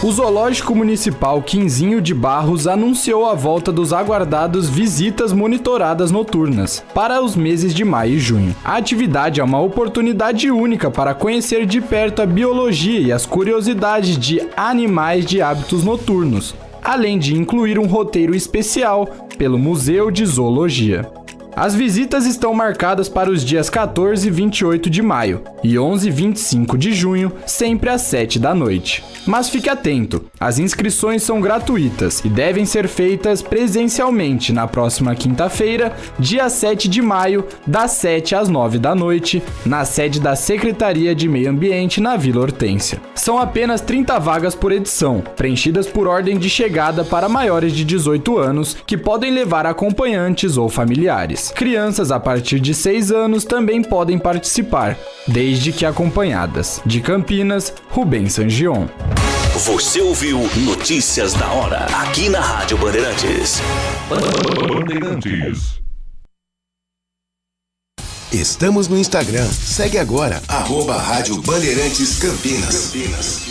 O Zoológico Municipal Quinzinho de Barros anunciou a volta dos aguardados visitas monitoradas noturnas para os meses de maio e junho. A atividade é uma oportunidade única para conhecer de perto a biologia e as curiosidades de animais de hábitos noturnos, além de incluir um roteiro especial pelo Museu de Zoologia. As visitas estão marcadas para os dias 14 e 28 de maio e 11 e 25 de junho, sempre às 7 da noite. Mas fique atento, as inscrições são gratuitas e devem ser feitas presencialmente na próxima quinta-feira, dia 7 de maio, das 7 às 9 da noite, na sede da Secretaria de Meio Ambiente na Vila Hortência. São apenas 30 vagas por edição, preenchidas por ordem de chegada para maiores de 18 anos, que podem levar acompanhantes ou familiares. Crianças a partir de 6 anos também podem participar, desde que acompanhadas. De Campinas, Rubem Sangion. Você ouviu Notícias da Hora, aqui na Rádio Bandeirantes. Bandeirantes. Estamos no Instagram. Segue agora, @Rádio Bandeirantes Campinas.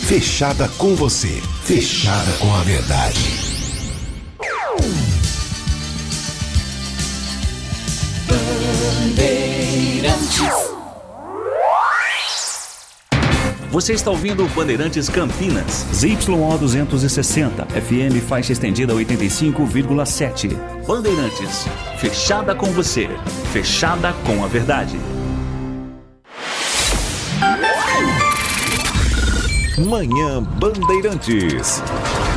Fechada com você. Fechada com a verdade. Você está ouvindo Bandeirantes Campinas. ZYO 260, FM faixa estendida 85,7. Bandeirantes, fechada com você, fechada com a verdade. Manhã Bandeirantes.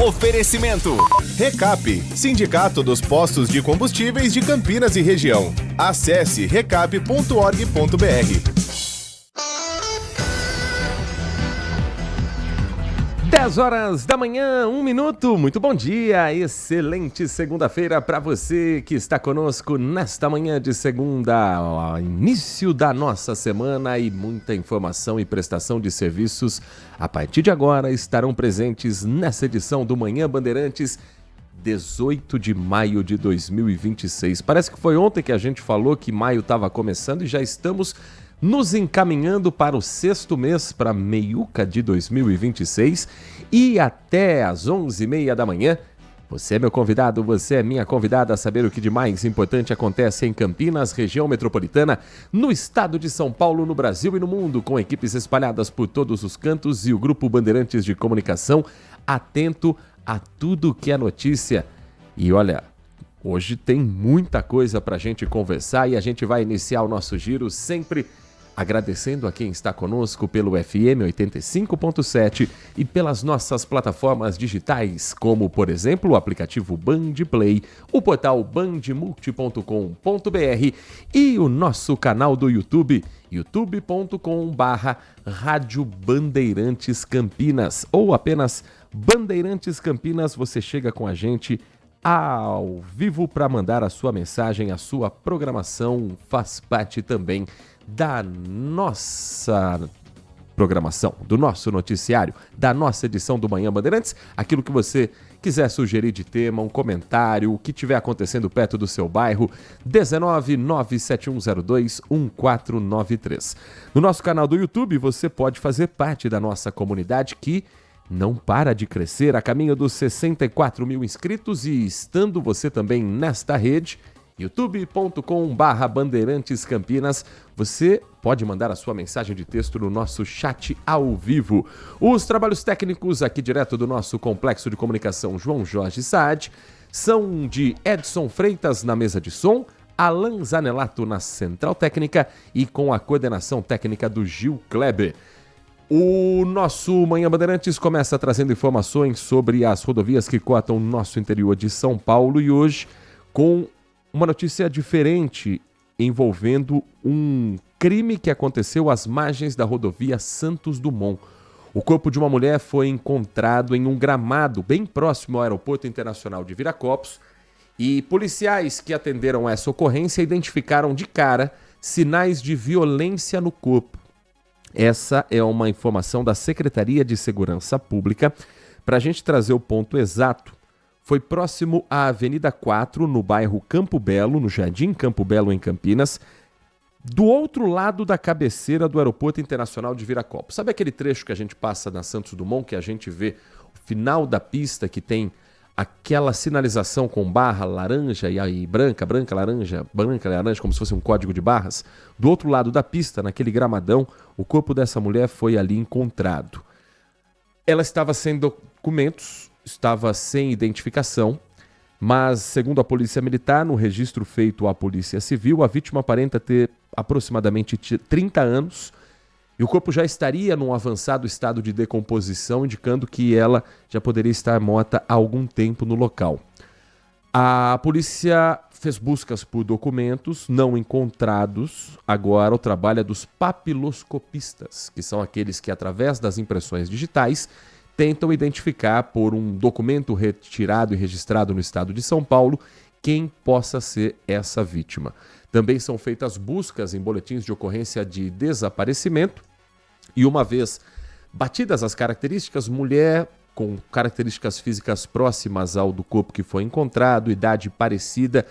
Oferecimento. Recap, Sindicato dos Postos de Combustíveis de Campinas e Região. Acesse recap.org.br. 10 horas da manhã, 1 minuto. Muito bom dia, excelente segunda-feira para você que está conosco nesta manhã de segunda, início da nossa semana, e muita informação e prestação de serviços a partir de agora estarão presentes nessa edição do Manhã Bandeirantes, 18 de maio de 2026. Parece que foi ontem que a gente falou que maio estava começando e já estamos nos encaminhando para o 6º mês, para meiuca de 2026, e até às 11h30 da manhã, você é meu convidado, você é minha convidada a saber o que de mais importante acontece em Campinas, região metropolitana, no estado de São Paulo, no Brasil e no mundo, com equipes espalhadas por todos os cantos e o Grupo Bandeirantes de Comunicação atento a tudo que é notícia. E olha, hoje tem muita coisa para a gente conversar e a gente vai iniciar o nosso giro sempre agradecendo a quem está conosco pelo FM 85.7 e pelas nossas plataformas digitais, como, por exemplo, o aplicativo Band Play, o portal bandmulti.com.br e o nosso canal do YouTube, youtube.com/Rádio Bandeirantes Campinas, ou apenas Bandeirantes Campinas. Você chega com a gente ao vivo para mandar a sua mensagem, a sua programação, faz parte também da nossa programação, do nosso noticiário, da nossa edição do Manhã Bandeirantes. Aquilo que você quiser sugerir de tema, um comentário, o que estiver acontecendo perto do seu bairro, 19971021493. No nosso canal do YouTube, você pode fazer parte da nossa comunidade que não para de crescer, a caminho dos 64 mil inscritos, e estando você também nesta rede, youtube.com/Bandeirantes Campinas, você pode mandar a sua mensagem de texto no nosso chat ao vivo. Os trabalhos técnicos aqui direto do nosso complexo de comunicação João Jorge Saad são de Edson Freitas na mesa de som, Alan Zanelato na central técnica e com a coordenação técnica do Gil Kleber. O nosso Manhã Bandeirantes começa trazendo informações sobre as rodovias que cortam o nosso interior de São Paulo, e hoje com uma notícia diferente envolvendo um crime que aconteceu às margens da rodovia Santos Dumont. O corpo de uma mulher foi encontrado em um gramado bem próximo ao Aeroporto Internacional de Viracopos, e policiais que atenderam essa ocorrência identificaram de cara sinais de violência no corpo. Essa é uma informação da Secretaria de Segurança Pública. Para a gente trazer o ponto exato, foi próximo à Avenida 4, no bairro Campo Belo, no Jardim Campo Belo, em Campinas, do outro lado da cabeceira do Aeroporto Internacional de Viracopos. Sabe aquele trecho que a gente passa na Santos Dumont, que a gente vê final da pista que tem aquela sinalização com barra laranja e aí branca, laranja, como se fosse um código de barras. Do outro lado da pista, naquele gramadão, o corpo dessa mulher foi ali encontrado. Ela estava sem documentos, estava sem identificação, mas, segundo a Polícia Militar, no registro feito à Polícia Civil, a vítima aparenta ter aproximadamente 30 anos e o corpo já estaria num avançado estado de decomposição, indicando que ela já poderia estar morta há algum tempo no local. A polícia fez buscas por documentos não encontrados. Agora o trabalho é dos papiloscopistas, que são aqueles que, através das impressões digitais, tentam identificar por um documento retirado e registrado no estado de São Paulo quem possa ser essa vítima. Também são feitas buscas em boletins de ocorrência de desaparecimento e, uma vez batidas as características, mulher com características físicas próximas ao do corpo que foi encontrado, idade parecida,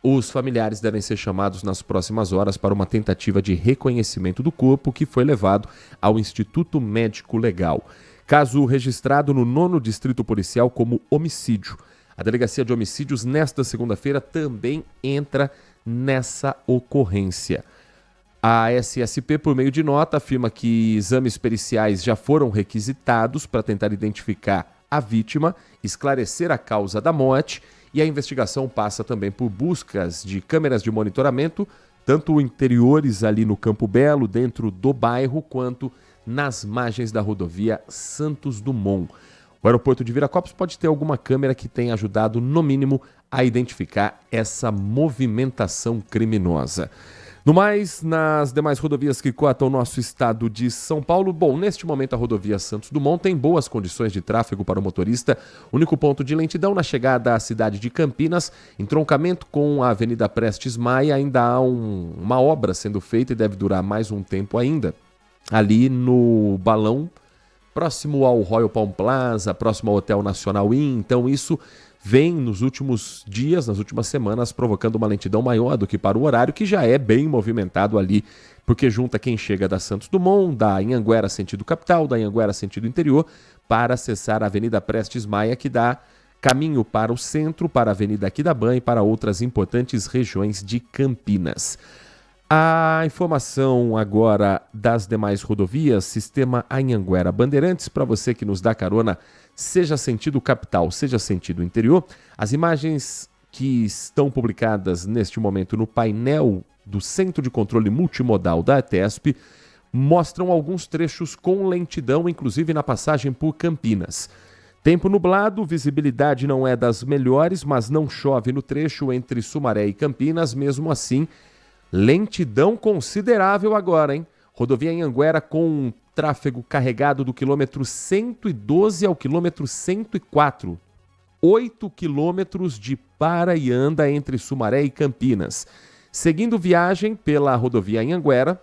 os familiares devem ser chamados nas próximas horas para uma tentativa de reconhecimento do corpo, que foi levado ao Instituto Médico Legal. Caso registrado no 9º Distrito Policial como homicídio. A Delegacia de Homicídios, nesta segunda-feira, também entra nessa ocorrência. A SSP, por meio de nota, afirma que exames periciais já foram requisitados para tentar identificar a vítima, esclarecer a causa da morte, e a investigação passa também por buscas de câmeras de monitoramento, tanto interiores ali no Campo Belo, dentro do bairro, quanto nas margens da rodovia Santos Dumont. O aeroporto de Viracopos pode ter alguma câmera que tenha ajudado, no mínimo, a identificar essa movimentação criminosa. No mais, nas demais rodovias que cortam o nosso estado de São Paulo, bom, neste momento a rodovia Santos Dumont tem boas condições de tráfego para o motorista. Único ponto de lentidão na chegada à cidade de Campinas, entroncamento com a Avenida Prestes Maia, ainda há uma obra sendo feita e deve durar mais um tempo ainda. Ali no Balão, próximo ao Royal Palm Plaza, próximo ao Hotel Nacional Inn, então isso vem nos últimos dias, nas últimas semanas, provocando uma lentidão maior do que para o horário, que já é bem movimentado ali, porque junta quem chega da Santos Dumont, da Anhanguera sentido capital, da Anhanguera sentido interior, para acessar a Avenida Prestes Maia, que dá caminho para o centro, para a Avenida Aquidaban e para outras importantes regiões de Campinas. A informação agora das demais rodovias, sistema Anhanguera Bandeirantes, para você que nos dá carona, seja sentido capital, seja sentido interior. As imagens que estão publicadas neste momento no painel do Centro de Controle Multimodal da ETESP mostram alguns trechos com lentidão, inclusive na passagem por Campinas. Tempo nublado, visibilidade não é das melhores, mas não chove no trecho entre Sumaré e Campinas, mesmo assim, lentidão considerável agora, hein? Rodovia Anhanguera com tráfego carregado do quilômetro 112 ao quilômetro 104. 8 quilômetros de para e anda entre Sumaré e Campinas. Seguindo viagem pela rodovia Anhanguera,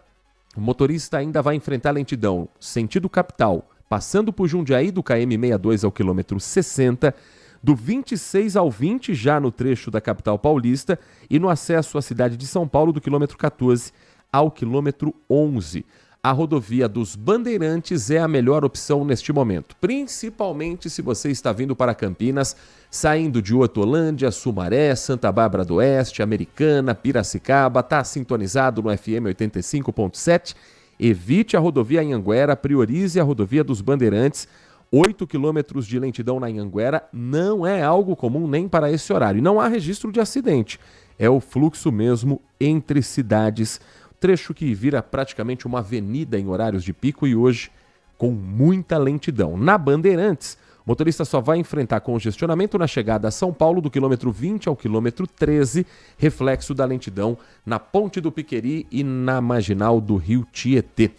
o motorista ainda vai enfrentar lentidão sentido capital, passando por Jundiaí do KM62 ao quilômetro 60, do 26 ao 20 já no trecho da capital paulista e no acesso à cidade de São Paulo do quilômetro 14 ao quilômetro 11. A rodovia dos Bandeirantes é a melhor opção neste momento, principalmente se você está vindo para Campinas, saindo de Hortolândia, Sumaré, Santa Bárbara do Oeste, Americana, Piracicaba, está sintonizado no FM 85.7. Evite a rodovia Anhanguera, priorize a rodovia dos Bandeirantes. 8 quilômetros de lentidão na Anhanguera não é algo comum nem para esse horário. Não há registro de acidente, é o fluxo mesmo entre cidades. Trecho que vira praticamente uma avenida em horários de pico e hoje com muita lentidão. Na Bandeirantes, o motorista só vai enfrentar congestionamento na chegada a São Paulo do quilômetro 20 ao quilômetro 13, reflexo da lentidão na Ponte do Piqueri e na marginal do Rio Tietê.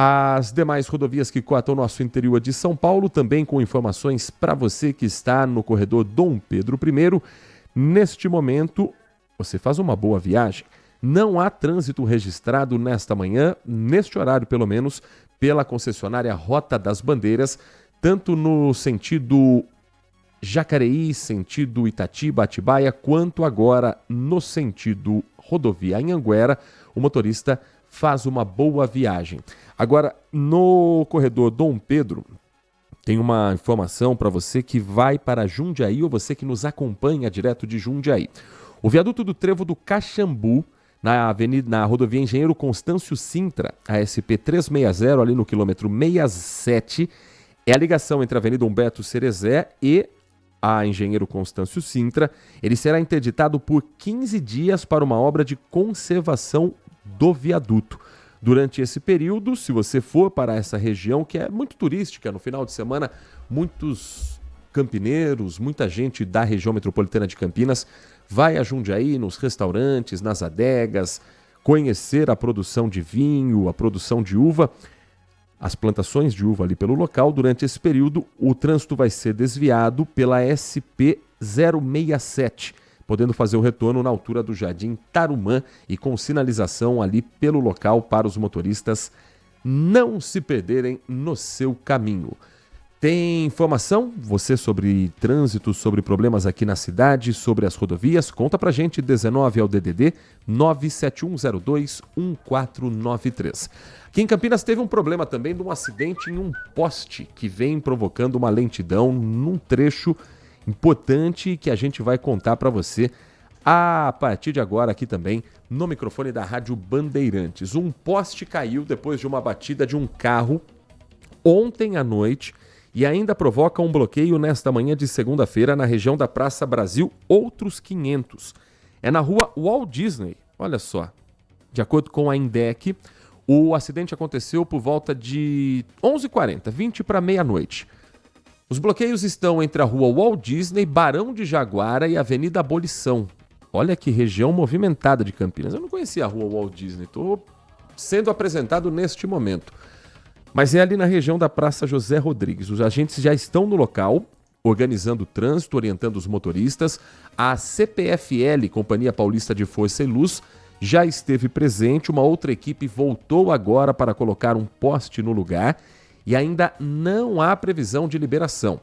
As demais rodovias que cortam o nosso interior de São Paulo, também com informações para você que está no corredor Dom Pedro I. Neste momento, você faz uma boa viagem. Não há trânsito registrado nesta manhã, neste horário pelo menos, pela concessionária Rota das Bandeiras, tanto no sentido Jacareí, sentido Itatiba, Atibaia, quanto agora no sentido rodovia Anhanguera. O motorista faz uma boa viagem. Agora, no corredor Dom Pedro, tem uma informação para você que vai para Jundiaí ou você que nos acompanha direto de Jundiaí. O viaduto do Trevo do Caxambu, na rodovia Engenheiro Constâncio Sintra, a SP 360, ali no quilômetro 67, é a ligação entre a Avenida Humberto Cerezé e a Engenheiro Constâncio Sintra. Ele será interditado por 15 dias para uma obra de conservação do viaduto. Durante esse período, se você for para essa região, que é muito turística, no final de semana, muitos campineiros, muita gente da região metropolitana de Campinas vai a Jundiaí, nos restaurantes, nas adegas, conhecer a produção de vinho, a produção de uva, as plantações de uva ali pelo local. Durante esse período, o trânsito vai ser desviado pela SP 067, podendo fazer o retorno na altura do Jardim Tarumã e com sinalização ali pelo local para os motoristas não se perderem no seu caminho. Tem informação, você, sobre trânsito, sobre problemas aqui na cidade, sobre as rodovias? Conta pra gente, 19 é o DDD 971021493. Aqui em Campinas teve um problema também de um acidente em um poste que vem provocando uma lentidão num trecho importante que a gente vai contar para você a partir de agora aqui também no microfone da Rádio Bandeirantes. Um poste caiu depois de uma batida de um carro ontem à noite e ainda provoca um bloqueio nesta manhã de segunda-feira na região da Praça Brasil, outros 500. É na rua Walt Disney, olha só. De acordo com a INDEC, o acidente aconteceu por volta de 11h40, 20 para meia-noite. Os bloqueios estão entre a rua Walt Disney, Barão de Jaguara e Avenida Abolição. Olha que região movimentada de Campinas. Eu não conhecia a rua Walt Disney, estou sendo apresentado neste momento. Mas é ali na região da Praça José Rodrigues. Os agentes já estão no local, organizando o trânsito, orientando os motoristas. A CPFL, Companhia Paulista de Força e Luz, já esteve presente. Uma outra equipe voltou agora para colocar um poste no lugar e ainda não há previsão de liberação.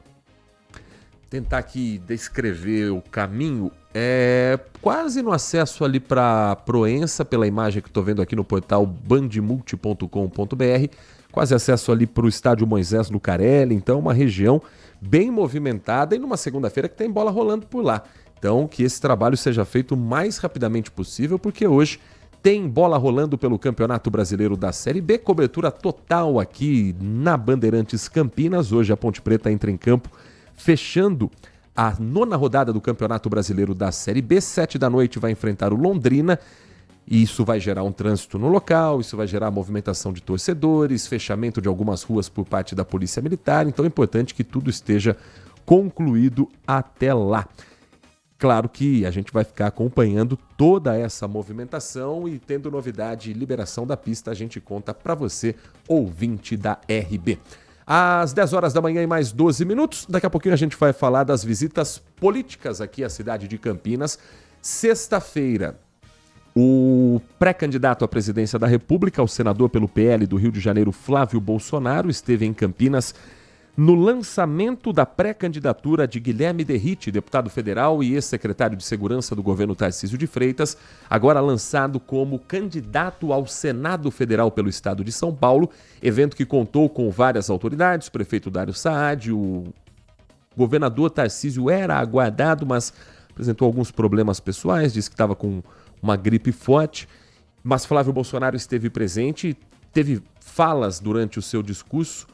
Tentar aqui descrever o caminho, é quase no acesso ali para Proença, pela imagem que estou vendo aqui no portal bandmulti.com.br, quase acesso ali para o estádio Moisés Lucarelli. Então uma região bem movimentada e numa segunda-feira que tem bola rolando por lá. Então que esse trabalho seja feito o mais rapidamente possível, porque hoje tem bola rolando pelo Campeonato Brasileiro da Série B, cobertura total aqui na Bandeirantes Campinas. Hoje a Ponte Preta entra em campo, fechando a 9ª rodada do Campeonato Brasileiro da Série B. 7 da noite vai enfrentar o Londrina. E isso vai gerar um trânsito no local, isso vai gerar movimentação de torcedores, fechamento de algumas ruas por parte da Polícia Militar. Então é importante que tudo esteja concluído até lá. Claro que a gente vai ficar acompanhando toda essa movimentação e tendo novidade e liberação da pista, a gente conta para você, ouvinte da RB. Às 10 horas da manhã e mais 12 minutos, daqui a pouquinho a gente vai falar das visitas políticas aqui à cidade de Campinas. Sexta-feira, o pré-candidato à presidência da República, o senador pelo PL do Rio de Janeiro, Flávio Bolsonaro, esteve em Campinas no lançamento da pré-candidatura de Guilherme Derrite, deputado federal e ex-secretário de Segurança do governo Tarcísio de Freitas, agora lançado como candidato ao Senado Federal pelo estado de São Paulo, evento que contou com várias autoridades, o prefeito Dário Saad, o governador Tarcísio era aguardado, mas apresentou alguns problemas pessoais, disse que estava com uma gripe forte, mas Flávio Bolsonaro esteve presente, teve falas durante o seu discurso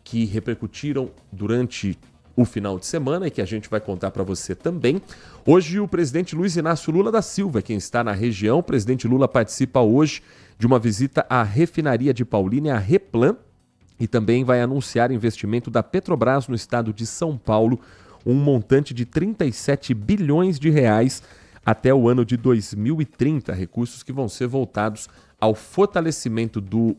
que repercutiram durante o final de semana e que a gente vai contar para você também. Hoje o presidente Luiz Inácio Lula da Silva é quem está na região. O presidente Lula participa hoje de uma visita à refinaria de Paulínia, a Replan, e também vai anunciar investimento da Petrobras no estado de São Paulo, um montante de 37 bilhões de reais até o ano de 2030, recursos que vão ser voltados ao fortalecimento do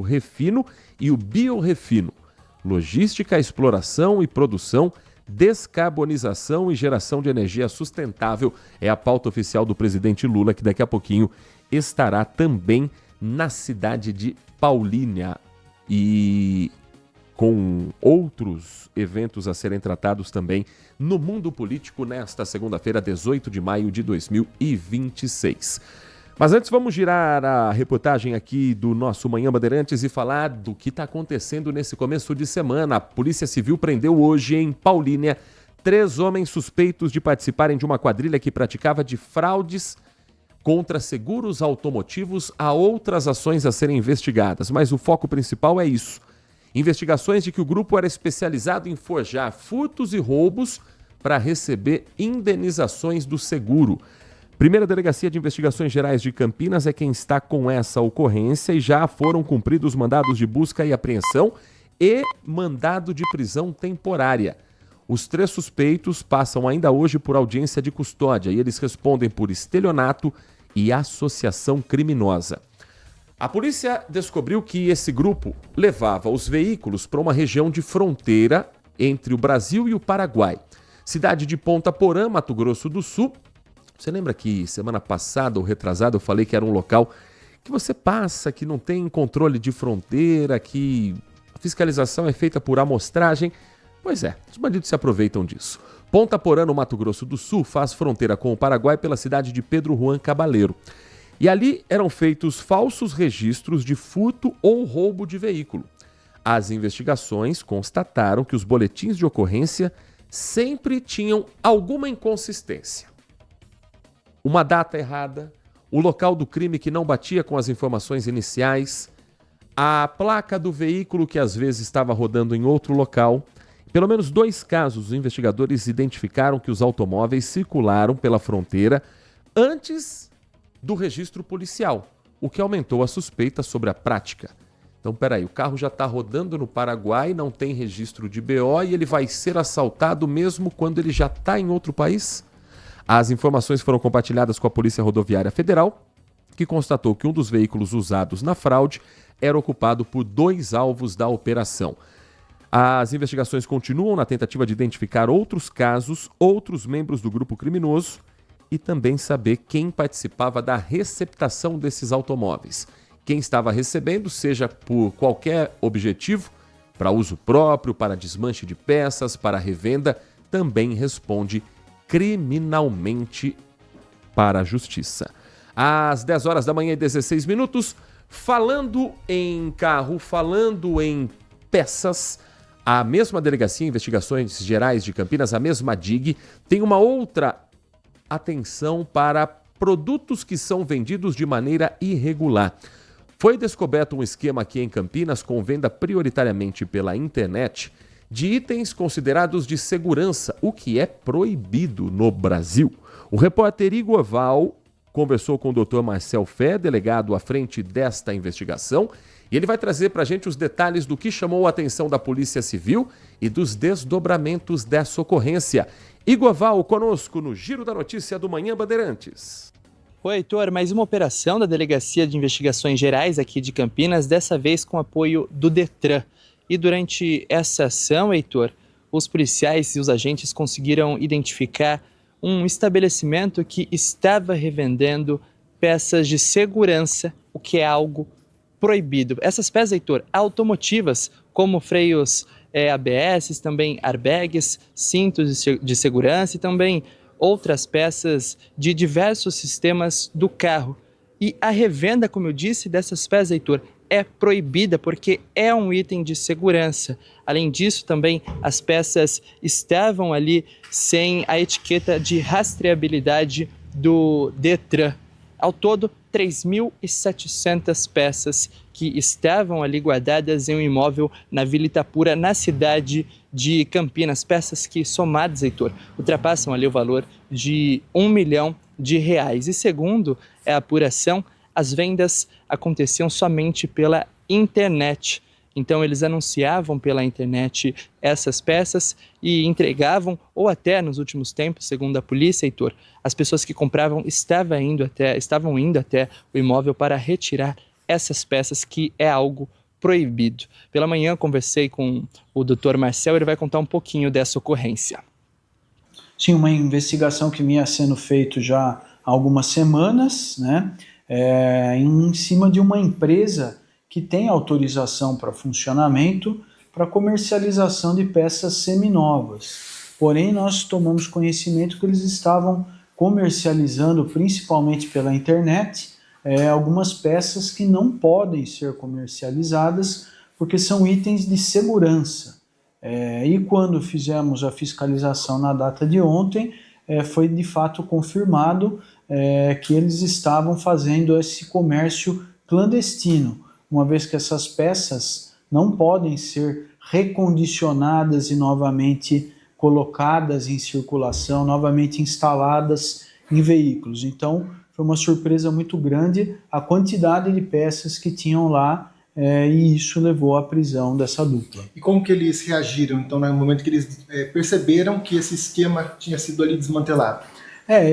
refino e o biorefino, logística, exploração e produção, descarbonização e geração de energia sustentável. É a pauta oficial do presidente Lula, que daqui a pouquinho estará também na cidade de Paulínia. E com outros eventos a serem tratados também no mundo político nesta segunda-feira, 18 de maio de 2026. Mas antes vamos girar a reportagem aqui do nosso Manhã Bandeirantes e falar do que está acontecendo nesse começo de semana. A Polícia Civil prendeu hoje em Paulínia 3 homens suspeitos de participarem de uma quadrilha que praticava de fraudes contra seguros automotivos. Há outras ações a serem investigadas, mas o foco principal é isso. Investigações de que o grupo era especializado em forjar furtos e roubos para receber indenizações do seguro. Primeira Delegacia de Investigações Gerais de Campinas é quem está com essa ocorrência e já foram cumpridos mandados de busca e apreensão e mandado de prisão temporária. Os 3 suspeitos passam ainda hoje por audiência de custódia e eles respondem por estelionato e associação criminosa. A polícia descobriu que esse grupo levava os veículos para uma região de fronteira entre o Brasil e o Paraguai. Cidade de Ponta Porã, Mato Grosso do Sul. Você lembra que semana passada ou retrasada eu falei que era um local que você passa, que não tem controle de fronteira, que a fiscalização é feita por amostragem? Pois é, os bandidos se aproveitam disso. Ponta Porã, no Mato Grosso do Sul, faz fronteira com o Paraguai pela cidade de Pedro Juan Cabaleiro. E ali eram feitos falsos registros de furto ou roubo de veículo. As investigações constataram que os boletins de ocorrência sempre tinham alguma inconsistência. Uma data errada, o local do crime que não batia com as informações iniciais, a placa do veículo que às vezes estava rodando em outro local. Em pelo menos 2 casos, os investigadores identificaram que os automóveis circularam pela fronteira antes do registro policial, o que aumentou a suspeita sobre a prática. Então, peraí, o carro já está rodando no Paraguai, não tem registro de BO e ele vai ser assaltado mesmo quando ele já está em outro país? As informações foram compartilhadas com a Polícia Rodoviária Federal, que constatou que um dos veículos usados na fraude era ocupado por 2 alvos da operação. As investigações continuam na tentativa de identificar outros casos, outros membros do grupo criminoso e também saber quem participava da receptação desses automóveis. Quem estava recebendo, seja por qualquer objetivo, para uso próprio, para desmanche de peças, para revenda, também responde criminalmente para a justiça. Às 10 horas da manhã e 16 minutos, falando em carro, falando em peças, a mesma Delegacia de Investigações Gerais de Campinas, a mesma DIG, tem uma outra atenção para produtos que são vendidos de maneira irregular. Foi descoberto um esquema aqui em Campinas com venda prioritariamente pela internet de itens considerados de segurança, o que é proibido no Brasil. O repórter Igor Val conversou com o Dr. Marcel Fé, delegado à frente desta investigação, e ele vai trazer para a gente os detalhes do que chamou a atenção da Polícia Civil e dos desdobramentos dessa ocorrência. Igor Val conosco no Giro da Notícia do Manhã Bandeirantes. Oi, Heitor, mais uma operação da Delegacia de Investigações Gerais aqui de Campinas, dessa vez com apoio do Detran. E durante essa ação, Heitor, os policiais e os agentes conseguiram identificar um estabelecimento que estava revendendo peças de segurança, o que é algo proibido. Essas peças, Heitor, automotivas, como freios ABS, também airbags, cintos de segurança e também outras peças de diversos sistemas do carro. E a revenda, como eu disse, dessas peças, Heitor, é proibida porque é um item de segurança. Além disso, também as peças estavam ali sem a etiqueta de rastreabilidade do Detran. Ao todo, 3.700 peças que estavam ali guardadas em um imóvel na Vila Itapura, na cidade de Campinas. Peças que, somadas, Heitor, ultrapassam ali o valor de R$1 milhão. E segundo a apuração, as vendas aconteciam somente pela internet. Então eles anunciavam pela internet essas peças e entregavam, ou até nos últimos tempos, segundo a polícia, Heitor, as pessoas que compravam estavam indo até o imóvel para retirar essas peças, que é algo proibido. Pela manhã conversei com o Dr. Marcel, ele vai contar um pouquinho dessa ocorrência. Sim, uma investigação que vinha sendo feita já há algumas semanas, né? Em cima de uma empresa que tem autorização para funcionamento para comercialização de peças seminovas. Porém, nós tomamos conhecimento que eles estavam comercializando, principalmente pela internet, algumas peças que não podem ser comercializadas porque são itens de segurança. E quando fizemos a fiscalização na data de ontem, foi de fato confirmado que eles estavam fazendo esse comércio clandestino, uma vez que essas peças não podem ser recondicionadas e novamente colocadas em circulação, novamente instaladas em veículos. Então, foi uma surpresa muito grande a quantidade de peças que tinham lá, e isso levou à prisão dessa dupla. E como que eles reagiram, então, no momento que eles perceberam que esse esquema tinha sido ali desmantelado?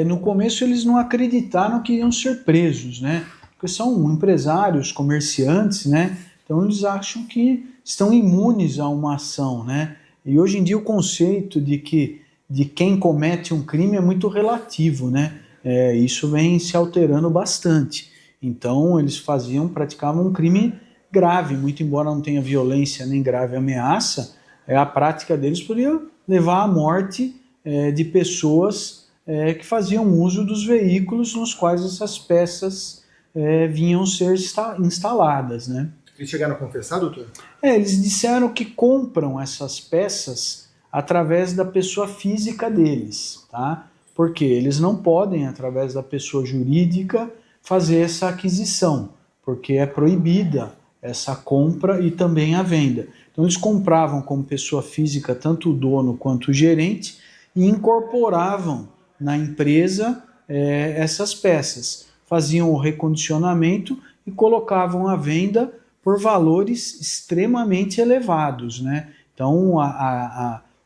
No começo eles não acreditaram que iam ser presos, né? Porque são empresários, comerciantes, né? Então eles acham que estão imunes a uma ação, né? E hoje em dia o conceito de quem comete um crime é muito relativo, né? Isso vem se alterando bastante. Então eles praticavam um crime grave, muito embora não tenha violência nem grave ameaça, a prática deles poderia levar à morte de pessoas que faziam uso dos veículos nos quais essas peças vinham ser instaladas, né? Eles chegaram a confessar, doutor? Eles disseram que compram essas peças através da pessoa física deles, tá? Porque eles não podem, através da pessoa jurídica, fazer essa aquisição, porque é proibida essa compra e também a venda. Então eles compravam como pessoa física tanto o dono quanto o gerente e incorporavam na empresa essas peças, faziam o recondicionamento e colocavam à venda por valores extremamente elevados, né? Então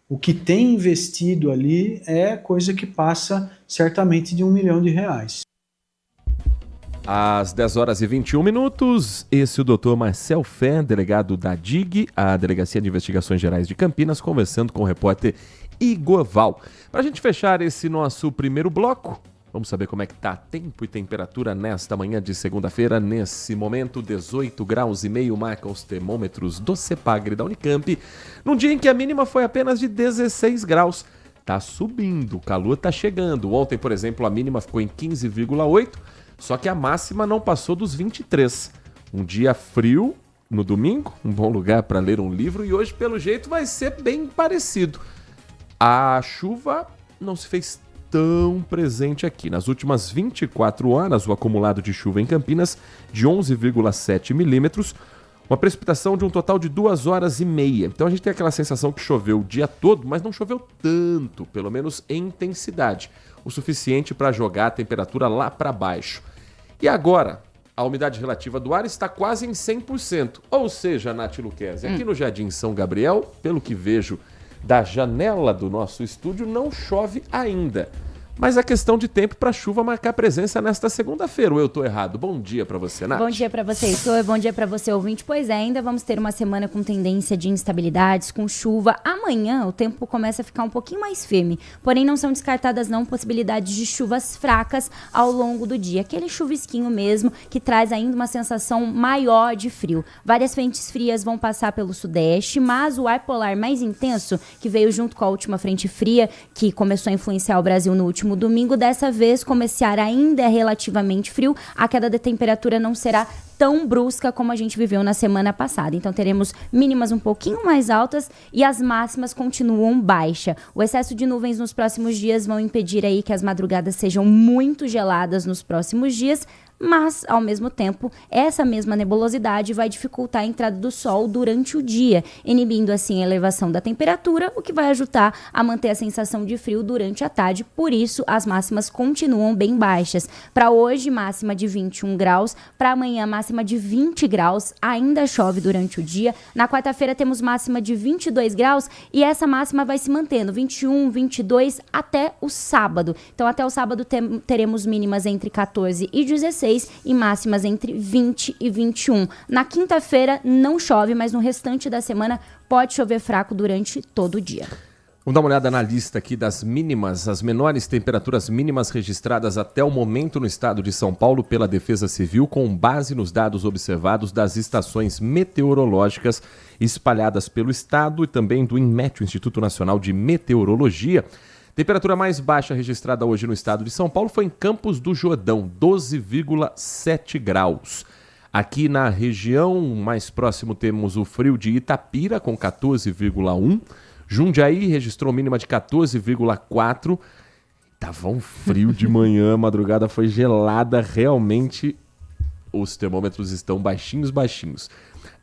o que tem investido ali é coisa que passa certamente de R$1 milhão. Às 10h21, esse é o Dr. Marcel Fé, delegado da DIG, a Delegacia de Investigações Gerais de Campinas, conversando com o repórter Igor Val. Para a gente fechar esse nosso primeiro bloco, vamos saber como é que está tempo e temperatura nesta manhã de segunda-feira. Nesse momento, 18 graus e meio marcam os termômetros do CEPAGRE da Unicamp, num dia em que a mínima foi apenas de 16 graus. Tá subindo, o calor tá chegando. Ontem, por exemplo, a mínima ficou em 15,8, só que a máxima não passou dos 23. Um dia frio no domingo, um bom lugar para ler um livro, e hoje, pelo jeito, vai ser bem parecido. A chuva não se fez tão presente aqui. Nas últimas 24 horas, o acumulado de chuva em Campinas de 11,7 milímetros, uma precipitação de um total de 2 horas e meia. Então a gente tem aquela sensação que choveu o dia todo, mas não choveu tanto, pelo menos em intensidade, o suficiente para jogar a temperatura lá para baixo. E agora, a umidade relativa do ar está quase em 100%. Ou seja, Nath Luquezzi, aqui no Jardim São Gabriel, pelo que vejo da janela do nosso estúdio, não chove ainda. Mas é questão de tempo para a chuva marcar presença nesta segunda-feira. Ou eu estou errado? Bom dia para você, Nath. Bom dia para você, Heitor. Bom dia para você, ouvinte. Pois é, ainda vamos ter uma semana com tendência de instabilidades, com chuva. Amanhã o tempo começa a ficar um pouquinho mais firme. Porém, não são descartadas não possibilidades de chuvas fracas ao longo do dia. Aquele chuvisquinho mesmo que traz ainda uma sensação maior de frio. Várias frentes frias vão passar pelo sudeste, mas o ar polar mais intenso, que veio junto com a última frente fria, que começou a influenciar o Brasil no último domingo, dessa vez, como esse ar ainda é relativamente frio, a queda de temperatura não será tão brusca como a gente viveu na semana passada. Então teremos mínimas um pouquinho mais altas e as máximas continuam baixa. O excesso de nuvens nos próximos dias vão impedir aí que as madrugadas sejam muito geladas nos próximos dias, mas, ao mesmo tempo, essa mesma nebulosidade vai dificultar a entrada do sol durante o dia, inibindo assim a elevação da temperatura, o que vai ajudar a manter a sensação de frio durante a tarde. Por isso, as máximas continuam bem baixas. Para hoje, máxima de 21 graus, para amanhã, máxima de 20 graus, ainda chove durante o dia. Na quarta-feira, temos máxima de 22 graus e essa máxima vai se mantendo, 21, 22, até o sábado. Então, até o sábado teremos mínimas entre 14 e 16, e máximas entre 20 e 21. Na quinta-feira não chove, mas no restante da semana pode chover fraco durante todo o dia. Vamos dar uma olhada na lista aqui das mínimas, as menores temperaturas mínimas registradas até o momento no estado de São Paulo pela Defesa Civil, com base nos dados observados das estações meteorológicas espalhadas pelo estado e também do INMET, o Instituto Nacional de Meteorologia. Temperatura mais baixa registrada hoje no estado de São Paulo foi em Campos do Jordão, 12,7 graus. Aqui na região mais próximo temos o frio de Itapira com 14,1. Jundiaí registrou mínima de 14,4. Tava um frio de manhã, a madrugada foi gelada, realmente os termômetros estão baixinhos.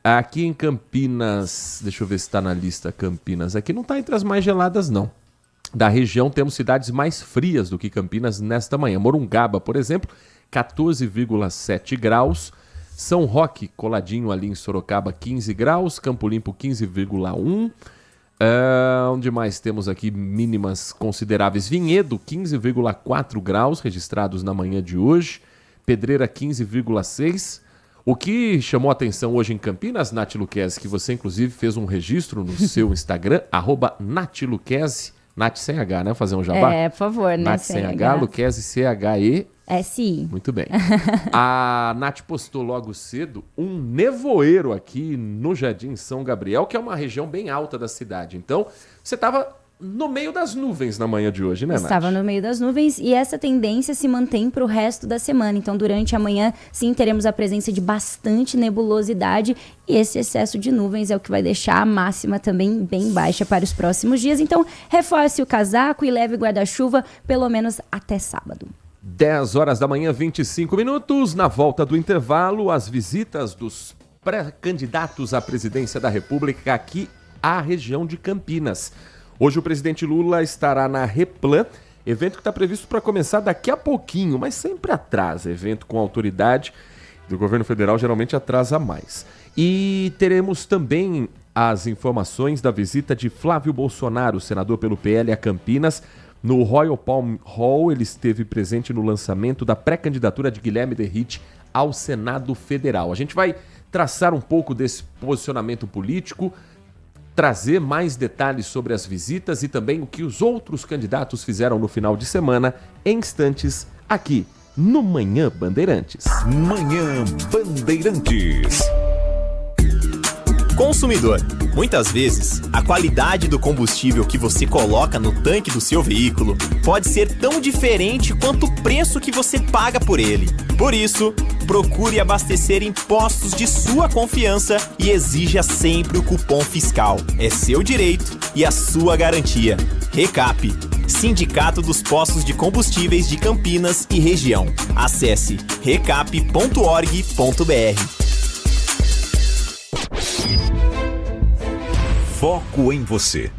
Aqui em Campinas, deixa eu ver se está na lista Campinas, aqui não está entre as mais geladas não. Da região temos cidades mais frias do que Campinas nesta manhã. Morungaba, por exemplo, 14,7 graus. São Roque, coladinho ali em Sorocaba, 15 graus. Campo Limpo, 15,1. Onde mais temos aqui mínimas consideráveis? Vinhedo, 15,4 graus registrados na manhã de hoje. Pedreira, 15,6. O que chamou a atenção hoje em Campinas, Nath Luquezzi, que você inclusive fez um registro no seu Instagram, @NathLuquezzi, Nath sem H, né? Vou fazer um jabá? Por favor, né? Nath sem H, Luquezzi, C-H-E. S-I. Muito bem. A Nath postou logo cedo um nevoeiro aqui no Jardim São Gabriel, que é uma região bem alta da cidade. Então, você estava no meio das nuvens na manhã de hoje, né, Nath? Estava no meio das nuvens e essa tendência se mantém para o resto da semana. Então, durante a manhã, sim, teremos a presença de bastante nebulosidade e esse excesso de nuvens é o que vai deixar a máxima também bem baixa para os próximos dias. Então, reforce o casaco e leve guarda-chuva pelo menos até sábado. 10 horas da manhã, 25 minutos. Na volta do intervalo, as visitas dos pré-candidatos à presidência da República aqui à região de Campinas. Hoje o presidente Lula estará na Replan, evento que está previsto para começar daqui a pouquinho, mas sempre atrasa. Evento com autoridade do governo federal geralmente atrasa mais. E teremos também as informações da visita de Flávio Bolsonaro, senador pelo PL, a Campinas. No Royal Palm Hall, ele esteve presente no lançamento da pré-candidatura de Guilherme Derrite ao Senado Federal. A gente vai traçar um pouco desse posicionamento político, trazer mais detalhes sobre as visitas e também o que os outros candidatos fizeram no final de semana, em instantes, aqui no Manhã Bandeirantes. Manhã Bandeirantes. Consumidor, muitas vezes, a qualidade do combustível que você coloca no tanque do seu veículo pode ser tão diferente quanto o preço que você paga por ele. Por isso, procure abastecer em postos de sua confiança e exija sempre o cupom fiscal. É seu direito e a sua garantia. Recap, Sindicato dos Postos de Combustíveis de Campinas e Região. Acesse recap.org.br. Foco em você.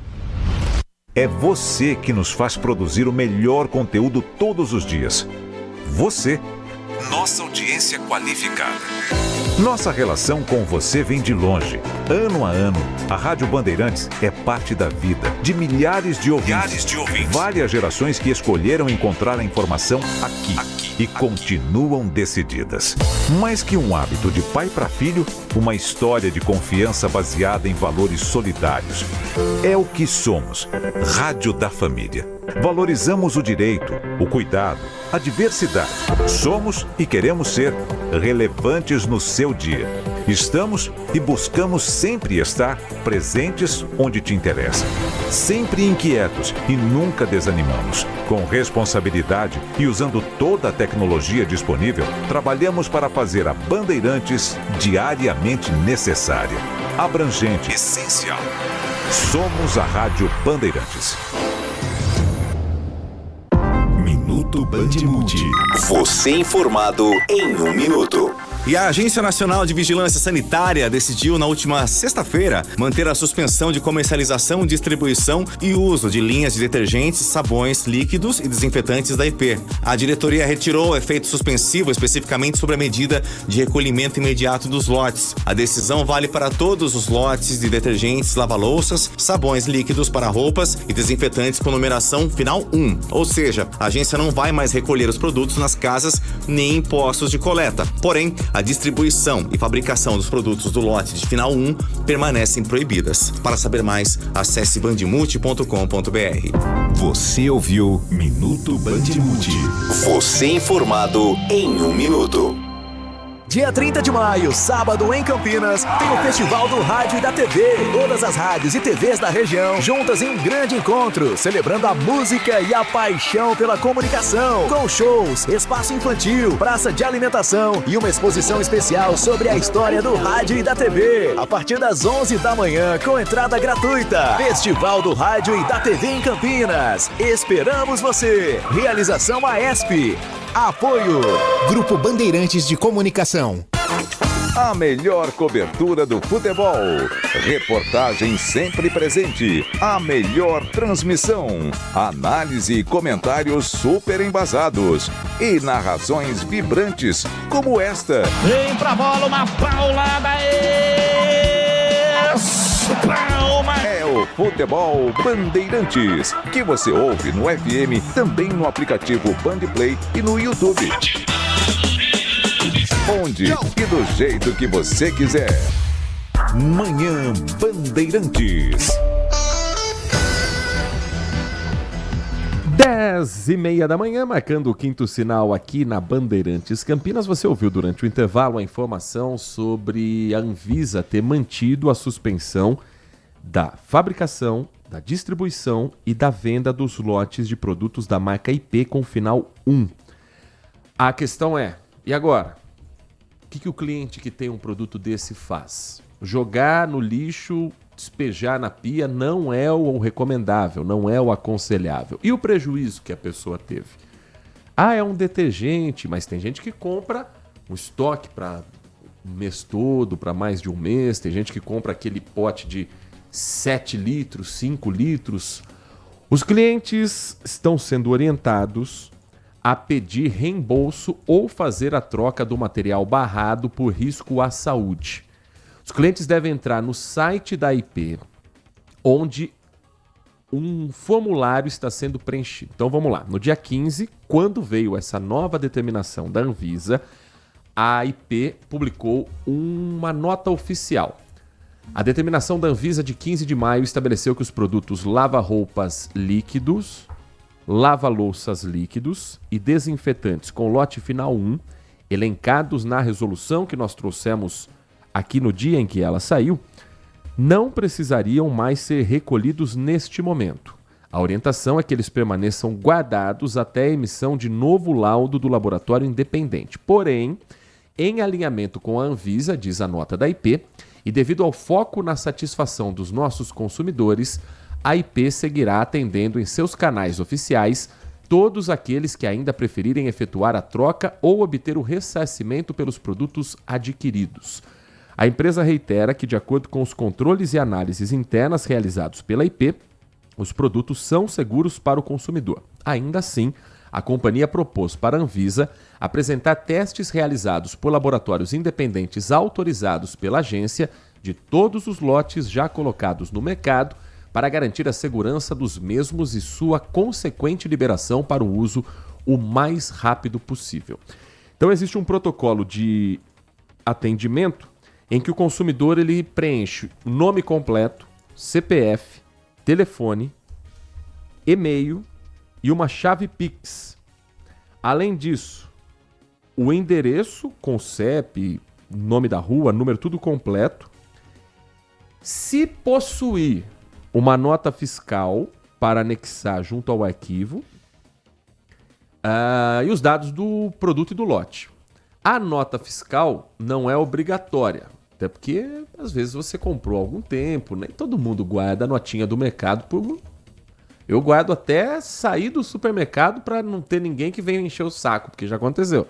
É você que nos faz produzir o melhor conteúdo todos os dias. Você, nossa audiência qualificada. Nossa relação com você vem de longe. Ano a ano, a Rádio Bandeirantes é parte da vida de milhares de ouvintes. Várias gerações que escolheram encontrar a informação aqui e continuam decididas. Mais que um hábito de pai para filho, uma história de confiança baseada em valores solidários. É o que somos. Rádio da Família. Valorizamos o direito, o cuidado, a diversidade. Somos e queremos ser relevantes no seu dia. Estamos e buscamos sempre estar presentes onde te interessa. Sempre inquietos e nunca desanimamos. Com responsabilidade e usando toda a tecnologia disponível, trabalhamos para fazer a Bandeirantes diariamente necessária, abrangente, essencial. Somos a Rádio Bandeirantes. Minuto Bandmude. Você informado em 1 minuto. E a Agência Nacional de Vigilância Sanitária decidiu na última sexta-feira manter a suspensão de comercialização, distribuição e uso de linhas de detergentes, sabões, líquidos e desinfetantes da IP. A diretoria retirou o efeito suspensivo especificamente sobre a medida de recolhimento imediato dos lotes. A decisão vale para todos os lotes de detergentes, lava-louças, sabões líquidos para roupas e desinfetantes com numeração final 1. Ou seja, a agência não vai mais recolher os produtos nas casas nem em postos de coleta. Porém, a distribuição e fabricação dos produtos do lote de final 1 permanecem proibidas. Para saber mais, acesse bandmulti.com.br. Você ouviu Minuto Bandmude. Você informado em 1 minuto. Dia 30 de maio, sábado em Campinas, tem o Festival do Rádio e da TV. Todas as rádios e TVs da região juntas em um grande encontro, celebrando a música e a paixão pela comunicação. Com shows, espaço infantil, praça de alimentação e uma exposição especial sobre a história do rádio e da TV. A partir das 11 da manhã, com entrada gratuita. Festival do Rádio e da TV em Campinas. Esperamos você. Realização AESP. Apoio Grupo Bandeirantes de Comunicação. A melhor cobertura do futebol. Reportagem sempre presente. A melhor transmissão. Análise e comentários super embasados. E narrações vibrantes como esta. Vem pra bola, uma paulada. Palma. É o Futebol Bandeirantes, que você ouve no FM, também no aplicativo Bandplay e no YouTube. Onde e do jeito que você quiser. Manhã Bandeirantes. 10h30 da manhã, marcando o quinto sinal aqui na Bandeirantes Campinas. Você ouviu durante o intervalo a informação sobre a Anvisa ter mantido a suspensão da fabricação, da distribuição e da venda dos lotes de produtos da marca IP com final 1. A questão é, e agora? O que o cliente que tem um produto desse faz? Jogar no lixo, despejar na pia não é o recomendável, não é o aconselhável. E o prejuízo que a pessoa teve? É um detergente, mas tem gente que compra um estoque para um mês todo, para mais de um mês. Tem gente que compra aquele pote de 7 litros, 5 litros. Os clientes estão sendo orientados a pedir reembolso ou fazer a troca do material barrado por risco à saúde. Os clientes devem entrar no site da IP, onde um formulário está sendo preenchido. Então vamos lá, no dia 15, quando veio essa nova determinação da Anvisa, a IP publicou uma nota oficial. A determinação da Anvisa de 15 de maio estabeleceu que os produtos lava-roupas líquidos, lava-louças líquidos e desinfetantes com lote final 1, elencados na resolução que nós trouxemos aqui no dia em que ela saiu, não precisariam mais ser recolhidos neste momento. A orientação é que eles permaneçam guardados até a emissão de novo laudo do laboratório independente. Porém, em alinhamento com a Anvisa, diz a nota da IP, e devido ao foco na satisfação dos nossos consumidores, a IP seguirá atendendo em seus canais oficiais todos aqueles que ainda preferirem efetuar a troca ou obter o ressarcimento pelos produtos adquiridos. A empresa reitera que, de acordo com os controles e análises internas realizados pela IP, os produtos são seguros para o consumidor. Ainda assim, a companhia propôs para a Anvisa apresentar testes realizados por laboratórios independentes autorizados pela agência de todos os lotes já colocados no mercado para garantir a segurança dos mesmos e sua consequente liberação para o uso o mais rápido possível. Então existe um protocolo de atendimento em que o consumidor ele preenche o nome completo, CPF, telefone, e-mail e uma chave Pix. Além disso, o endereço com CEP, nome da rua, número tudo completo. Se possuir uma nota fiscal para anexar junto ao arquivo e os dados do produto e do lote. A nota fiscal não é obrigatória, até porque às vezes você comprou há algum tempo, nem todo mundo guarda a notinha do mercado. Eu guardo até sair do supermercado para não ter ninguém que venha encher o saco, porque já aconteceu.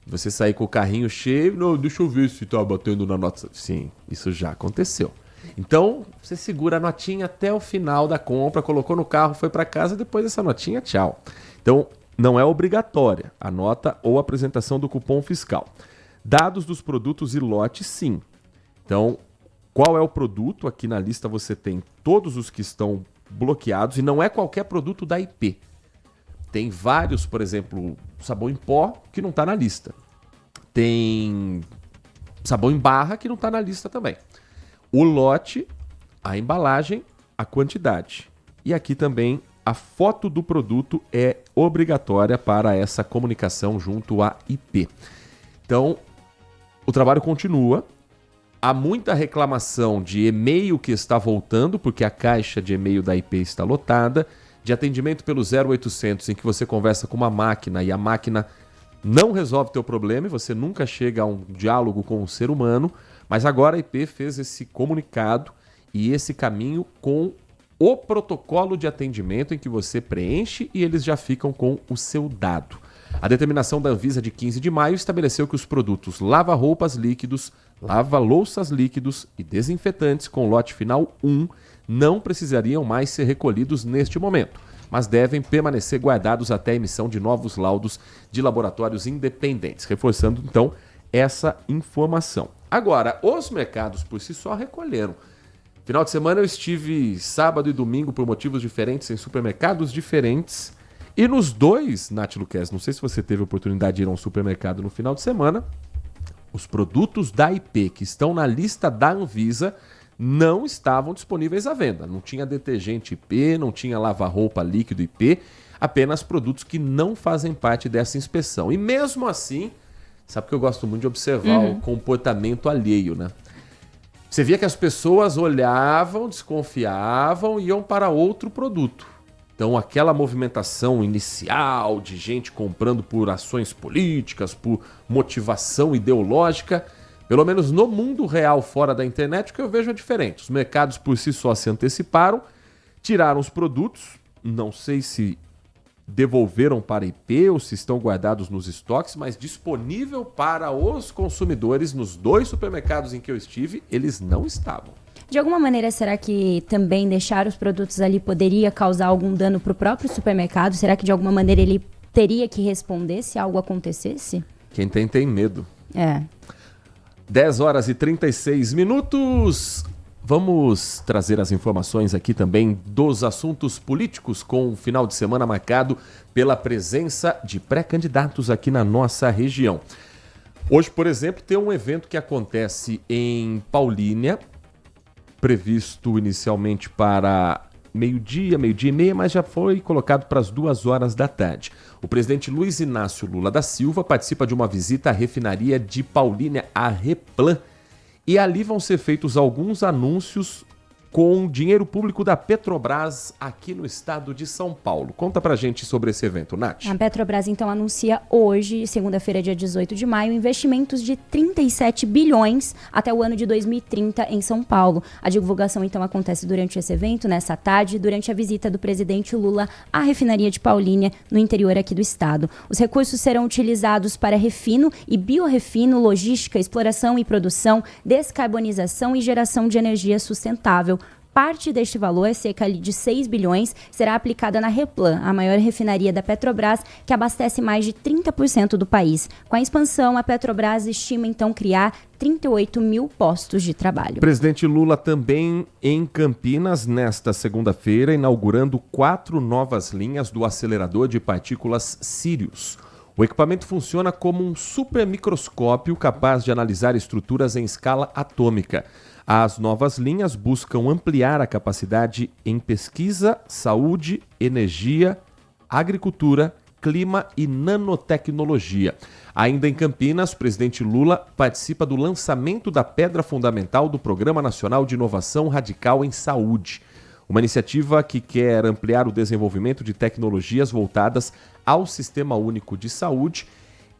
Você sair com o carrinho cheio, não, deixa eu ver se tá batendo na nota. Sim, isso já aconteceu. Então, você segura a notinha até o final da compra, colocou no carro, foi para casa, depois dessa notinha, tchau. Então, não é obrigatória a nota ou a apresentação do cupom fiscal. Dados dos produtos e lotes, sim. Então, qual é o produto? Aqui na lista você tem todos os que estão bloqueados e não é qualquer produto da IP. Tem vários, por exemplo, sabão em pó que não está na lista. Tem sabão em barra que não está na lista também. O lote, a embalagem, a quantidade. E aqui também a foto do produto é obrigatória para essa comunicação junto à IP. Então, o trabalho continua. Há muita reclamação de e-mail que está voltando, porque a caixa de e-mail da IP está lotada, de atendimento pelo 0800, em que você conversa com uma máquina e a máquina não resolve teu problema e você nunca chega a um diálogo com um ser humano, mas agora a IP fez esse comunicado e esse caminho com o protocolo de atendimento em que você preenche e eles já ficam com o seu dado. A determinação da Anvisa de 15 de maio estabeleceu que os produtos lava-roupas líquidos, lava-louças líquidos e desinfetantes com lote final 1 não precisariam mais ser recolhidos neste momento, mas devem permanecer guardados até a emissão de novos laudos de laboratórios independentes, reforçando então essa informação. Agora, os mercados por si só recolheram. Final de semana eu estive sábado e domingo por motivos diferentes em supermercados diferentes. E nos dois, Nath Luquez, não sei se você teve a oportunidade de ir a um supermercado no final de semana, os produtos da IP que estão na lista da Anvisa não estavam disponíveis à venda. Não tinha detergente IP, não tinha lava-roupa líquido IP, apenas produtos que não fazem parte dessa inspeção. E mesmo assim, sabe que eu gosto muito de observar o comportamento alheio, né? Você via que as pessoas olhavam, desconfiavam e iam para outro produto. Então, aquela movimentação inicial de gente comprando por ações políticas, por motivação ideológica, pelo menos no mundo real fora da internet, o que eu vejo é diferente. Os mercados por si só se anteciparam, tiraram os produtos, não sei se devolveram para a IP ou se estão guardados nos estoques, mas disponível para os consumidores nos dois supermercados em que eu estive, eles não estavam. De alguma maneira, será que também deixar os produtos ali poderia causar algum dano para o próprio supermercado? Será que de alguma maneira ele teria que responder se algo acontecesse? Quem tem medo. 10 horas e 36 minutos. Vamos trazer as informações aqui também dos assuntos políticos com o final de semana marcado pela presença de pré-candidatos aqui na nossa região. Hoje, por exemplo, tem um evento que acontece em Paulínia, previsto inicialmente para meio-dia e meia, mas já foi colocado para as 2 horas da tarde. O presidente Luiz Inácio Lula da Silva participa de uma visita à refinaria de Paulínia, a Replan, e ali vão ser feitos alguns anúncios com dinheiro público da Petrobras aqui no estado de São Paulo. Conta pra gente sobre esse evento, Nath. A Petrobras, então, anuncia hoje, segunda-feira, dia 18 de maio, investimentos de 37 bilhões até o ano de 2030 em São Paulo. A divulgação, então, acontece durante esse evento, nessa tarde, durante a visita do presidente Lula à refinaria de Paulínia, no interior aqui do estado. Os recursos serão utilizados para refino e biorrefino, logística, exploração e produção, descarbonização e geração de energia sustentável. Parte deste valor, cerca de 6 bilhões, será aplicada na Replan, a maior refinaria da Petrobras, que abastece mais de 30% do país. Com a expansão, a Petrobras estima então criar 38 mil postos de trabalho. O presidente Lula também em Campinas, nesta segunda-feira, inaugurando 4 novas linhas do acelerador de partículas Sirius. O equipamento funciona como um supermicroscópio capaz de analisar estruturas em escala atômica. As novas linhas buscam ampliar a capacidade em pesquisa, saúde, energia, agricultura, clima e nanotecnologia. Ainda em Campinas, o presidente Lula participa do lançamento da pedra fundamental do Programa Nacional de Inovação Radical em Saúde, uma iniciativa que quer ampliar o desenvolvimento de tecnologias voltadas ao Sistema Único de Saúde.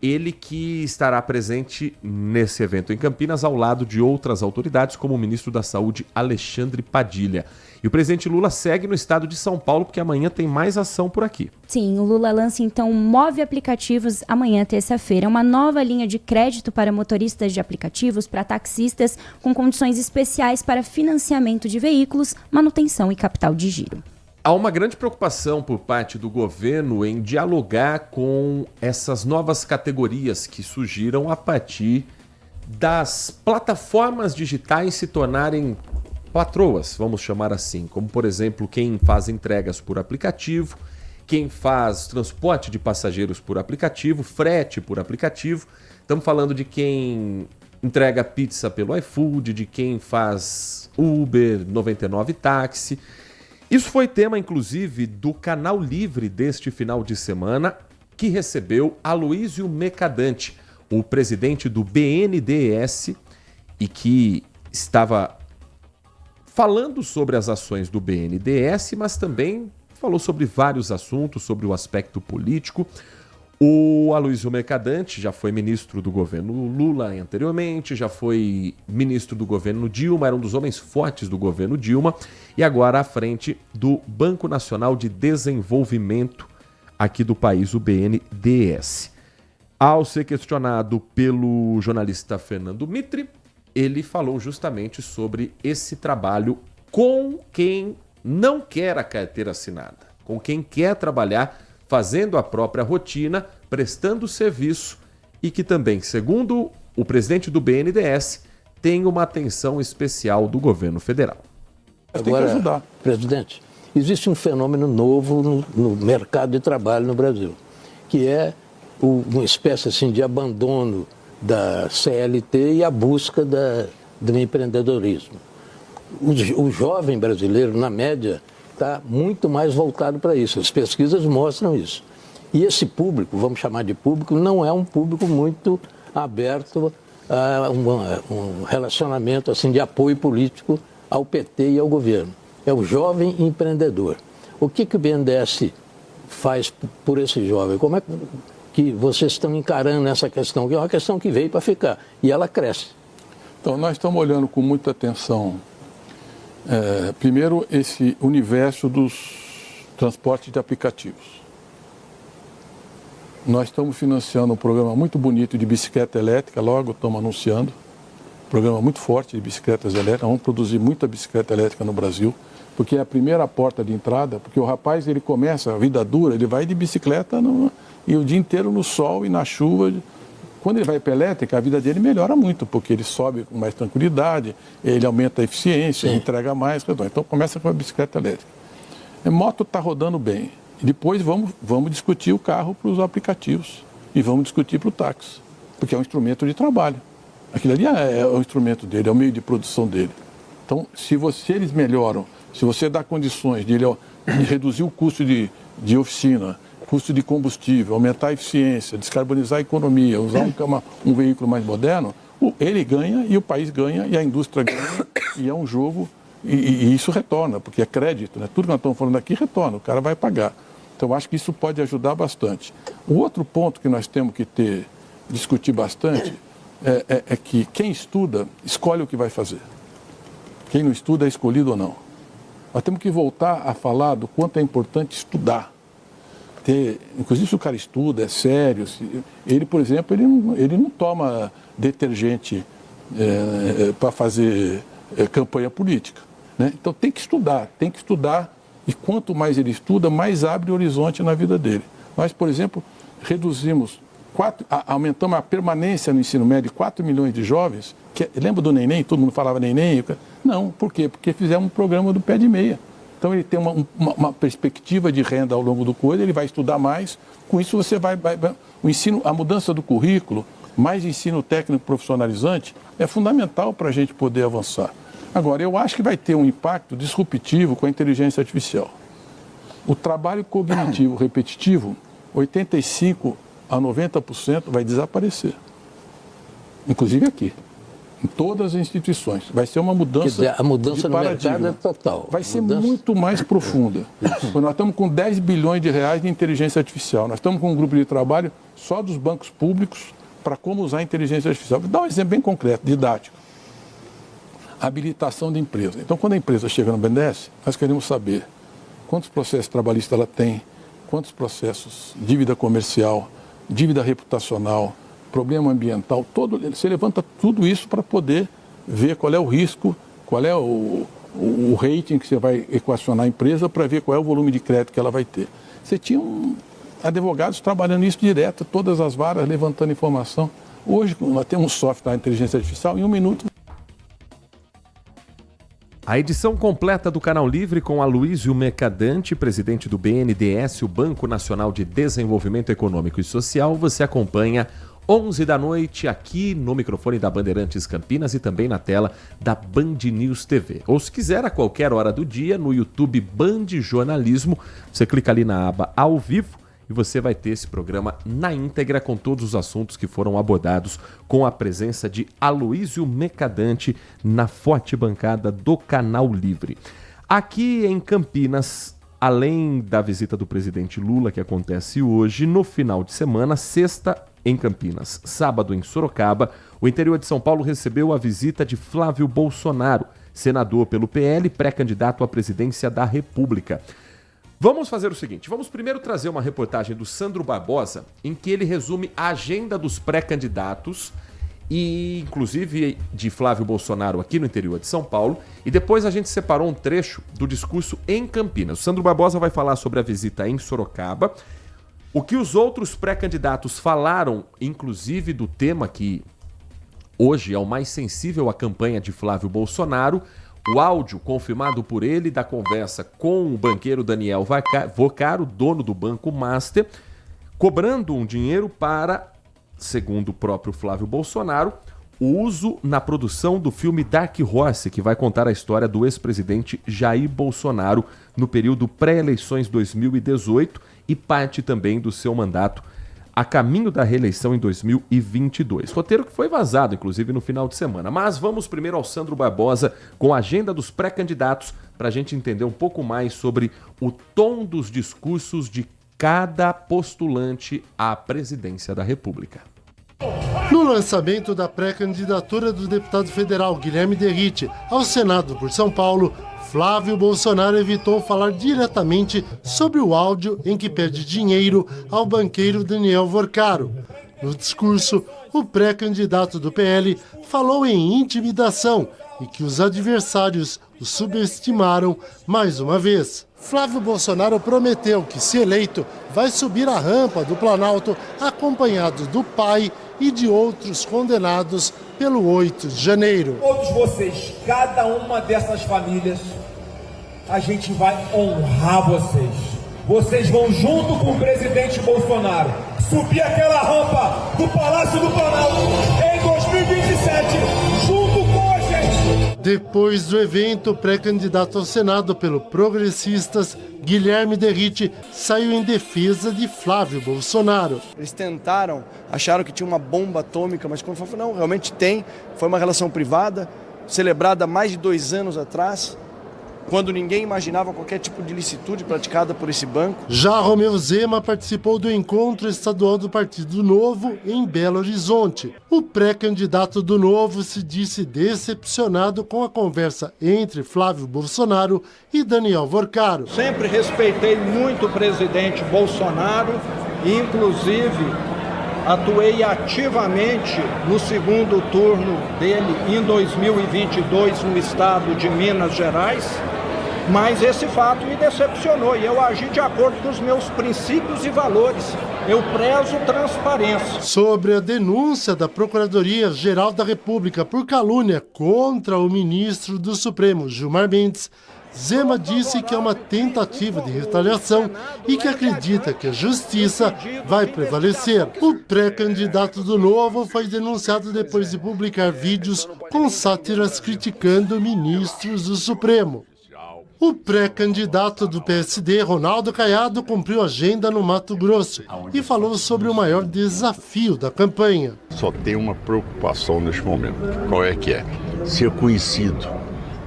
Ele que estará presente nesse evento em Campinas, ao lado de outras autoridades, como o ministro da Saúde, Alexandre Padilha. E o presidente Lula segue no estado de São Paulo, porque amanhã tem mais ação por aqui. Sim, o Lula lança então Move Aplicativos amanhã, terça-feira. Uma nova linha de crédito para motoristas de aplicativos, para taxistas, com condições especiais para financiamento de veículos, manutenção e capital de giro. Há uma grande preocupação por parte do governo em dialogar com essas novas categorias que surgiram a partir das plataformas digitais se tornarem patroas, vamos chamar assim, como por exemplo quem faz entregas por aplicativo, quem faz transporte de passageiros por aplicativo, frete por aplicativo. Estamos falando de quem entrega pizza pelo iFood, de quem faz Uber, 99 táxi. Isso foi tema, inclusive, do Canal Livre deste final de semana, que recebeu Aloysio Mercadante, o presidente do BNDES e que estava falando sobre as ações do BNDES, mas também falou sobre vários assuntos, sobre o aspecto político. O Aloysio Mercadante já foi ministro do governo Lula anteriormente, já foi ministro do governo Dilma, era um dos homens fortes do governo Dilma e agora à frente do Banco Nacional de Desenvolvimento aqui do país, o BNDES. Ao ser questionado pelo jornalista Fernando Mitre, ele falou justamente sobre esse trabalho com quem não quer a carteira assinada, com quem quer trabalhar fazendo a própria rotina, prestando serviço e que também, segundo o presidente do BNDES, tem uma atenção especial do governo federal. Agora, presidente, existe um fenômeno novo no mercado de trabalho no Brasil, que é uma espécie assim, de abandono da CLT e a busca do empreendedorismo. O jovem brasileiro, na média, está muito mais voltado para isso. As pesquisas mostram isso. E esse público, vamos chamar de público, não é um público muito aberto a um relacionamento assim, de apoio político ao PT e ao governo. É o jovem empreendedor. O que o BNDES faz por esse jovem? Como é que vocês estão encarando essa questão? Que é uma questão que veio para ficar e ela cresce. Então, nós estamos olhando com muita atenção primeiro, esse universo dos transportes de aplicativos. Nós estamos financiando um programa muito bonito de bicicleta elétrica, logo estamos anunciando. Um programa muito forte de bicicletas elétricas. Vamos produzir muita bicicleta elétrica no Brasil, porque é a primeira porta de entrada, porque o rapaz, ele começa a vida dura, ele vai de bicicleta e o dia inteiro no sol e na chuva. Quando ele vai para a elétrica, a vida dele melhora muito, porque ele sobe com mais tranquilidade, ele aumenta a eficiência, entrega mais. Então começa com a bicicleta elétrica. A moto está rodando bem. E depois vamos discutir o carro para os aplicativos e vamos discutir para o táxi, porque é um instrumento de trabalho. Aquilo ali é o instrumento dele, é o meio de produção dele. Então, se eles melhoram, se você dá condições de reduzir o custo de oficina, custo de combustível, aumentar a eficiência, descarbonizar a economia, usar um veículo mais moderno, ele ganha e o país ganha e a indústria ganha e é um jogo e isso retorna, porque é crédito, né? Tudo que nós estamos falando aqui retorna, o cara vai pagar. Então, acho que isso pode ajudar bastante. O outro ponto que nós temos que discutir bastante é que quem estuda, escolhe o que vai fazer. Quem não estuda é escolhido ou não. Nós temos que voltar a falar do quanto é importante estudar. Inclusive, se o cara estuda, é sério. Ele, por exemplo, ele não toma detergente para fazer campanha política. Né? Então, tem que estudar. E quanto mais ele estuda, mais abre o horizonte na vida dele. Nós, por exemplo, aumentamos a permanência no ensino médio de 4 milhões de jovens. Lembra do neném? Todo mundo falava neném. Não, por quê? Porque fizemos um programa do pé de meia. Então ele tem uma perspectiva de renda ao longo do curso, ele vai estudar mais. Com isso você o ensino, a mudança do currículo, mais ensino técnico profissionalizante, é fundamental para a gente poder avançar. Agora, eu acho que vai ter um impacto disruptivo com a inteligência artificial. O trabalho cognitivo repetitivo, 85% a 90% vai desaparecer. Inclusive aqui. Em todas as instituições. Vai ser uma mudança a mudança de no mercado é total. Vai ser muito mais profunda. Nós estamos com 10 bilhões de reais de inteligência artificial. Nós estamos com um grupo de trabalho só dos bancos públicos para como usar a inteligência artificial. Vou dar um exemplo bem concreto, didático. Habilitação de empresa. Então, quando a empresa chega no BNDES, nós queremos saber quantos processos trabalhistas ela tem, quantos processos, dívida comercial, dívida reputacional, problema ambiental, você levanta tudo isso para poder ver qual é o risco, qual é o rating que você vai equacionar a empresa para ver qual é o volume de crédito que ela vai ter. Você tinha advogados trabalhando isso direto, todas as varas levantando informação. Hoje, nós temos um software da inteligência artificial, em 1 minuto. A edição completa do Canal Livre com Aloysio Mercadante, presidente do BNDES, o Banco Nacional de Desenvolvimento Econômico e Social, você acompanha 11 da noite aqui no microfone da Bandeirantes Campinas e também na tela da Band News TV. Ou se quiser, a qualquer hora do dia, no YouTube Band Jornalismo, você clica ali na aba ao vivo e você vai ter esse programa na íntegra com todos os assuntos que foram abordados, com a presença de Aloísio Mercadante na forte bancada do Canal Livre. Aqui em Campinas, além da visita do presidente Lula, que acontece hoje, no final de semana, sexta em Campinas, sábado em Sorocaba, o interior de São Paulo recebeu a visita de Flávio Bolsonaro, senador pelo PL, pré-candidato à presidência da República. Vamos fazer o seguinte, vamos primeiro trazer uma reportagem do Sandro Barbosa, em que ele resume a agenda dos pré-candidatos e inclusive de Flávio Bolsonaro aqui no interior de São Paulo, e depois a gente separou um trecho do discurso em Campinas. O Sandro Barbosa vai falar sobre a visita em Sorocaba, o que os outros pré-candidatos falaram, inclusive do tema que hoje é o mais sensível à campanha de Flávio Bolsonaro, o áudio confirmado por ele da conversa com o banqueiro Daniel Vocaro, dono do Banco Master, cobrando um dinheiro para, segundo o próprio Flávio Bolsonaro, o uso na produção do filme Dark Horse, que vai contar a história do ex-presidente Jair Bolsonaro no período pré-eleições 2018 e parte também do seu mandato a caminho da reeleição em 2022. Roteiro que foi vazado, inclusive, no final de semana. Mas vamos primeiro ao Sandro Barbosa com a agenda dos pré-candidatos para a gente entender um pouco mais sobre o tom dos discursos de cada postulante à presidência da República. No lançamento da pré-candidatura do deputado federal Guilherme Derrite ao Senado por São Paulo, Flávio Bolsonaro evitou falar diretamente sobre o áudio em que pede dinheiro ao banqueiro Daniel Vocaro. No discurso, o pré-candidato do PL falou em intimidação e que os adversários o subestimaram mais uma vez. Flávio Bolsonaro prometeu que, se eleito, vai subir a rampa do Planalto acompanhado do pai e de outros condenados pelo 8 de janeiro. Todos vocês, cada uma dessas famílias, a gente vai honrar vocês. Vocês vão, junto com o presidente Bolsonaro, subir aquela rampa do Palácio do Planalto em 2027, junto com a gente. Depois do evento, o pré-candidato ao Senado pelo Progressistas, Guilherme Derrite, saiu em defesa de Flávio Bolsonaro. Eles acharam que tinha uma bomba atômica, mas quando foi, não, realmente tem. Foi uma relação privada, celebrada há mais de 2 anos atrás, quando ninguém imaginava qualquer tipo de ilicitude praticada por esse banco. Já Romeu Zema participou do encontro estadual do Partido Novo em Belo Horizonte. O pré-candidato do Novo se disse decepcionado com a conversa entre Flávio Bolsonaro e Daniel Vocaro. Sempre respeitei muito o presidente Bolsonaro, inclusive atuei ativamente no segundo turno dele em 2022 no estado de Minas Gerais. Mas esse fato me decepcionou e eu agi de acordo com os meus princípios e valores. Eu prezo transparência. Sobre a denúncia da Procuradoria-Geral da República por calúnia contra o ministro do Supremo, Gilmar Mendes, Zema disse que é uma tentativa de retaliação e que acredita que a justiça vai prevalecer. O pré-candidato do Novo foi denunciado depois de publicar vídeos com sátiras criticando ministros do Supremo. O pré-candidato do PSD, Ronaldo Caiado, cumpriu agenda no Mato Grosso e falou sobre o maior desafio da campanha. Só tem uma preocupação neste momento. Qual é que é? Ser conhecido.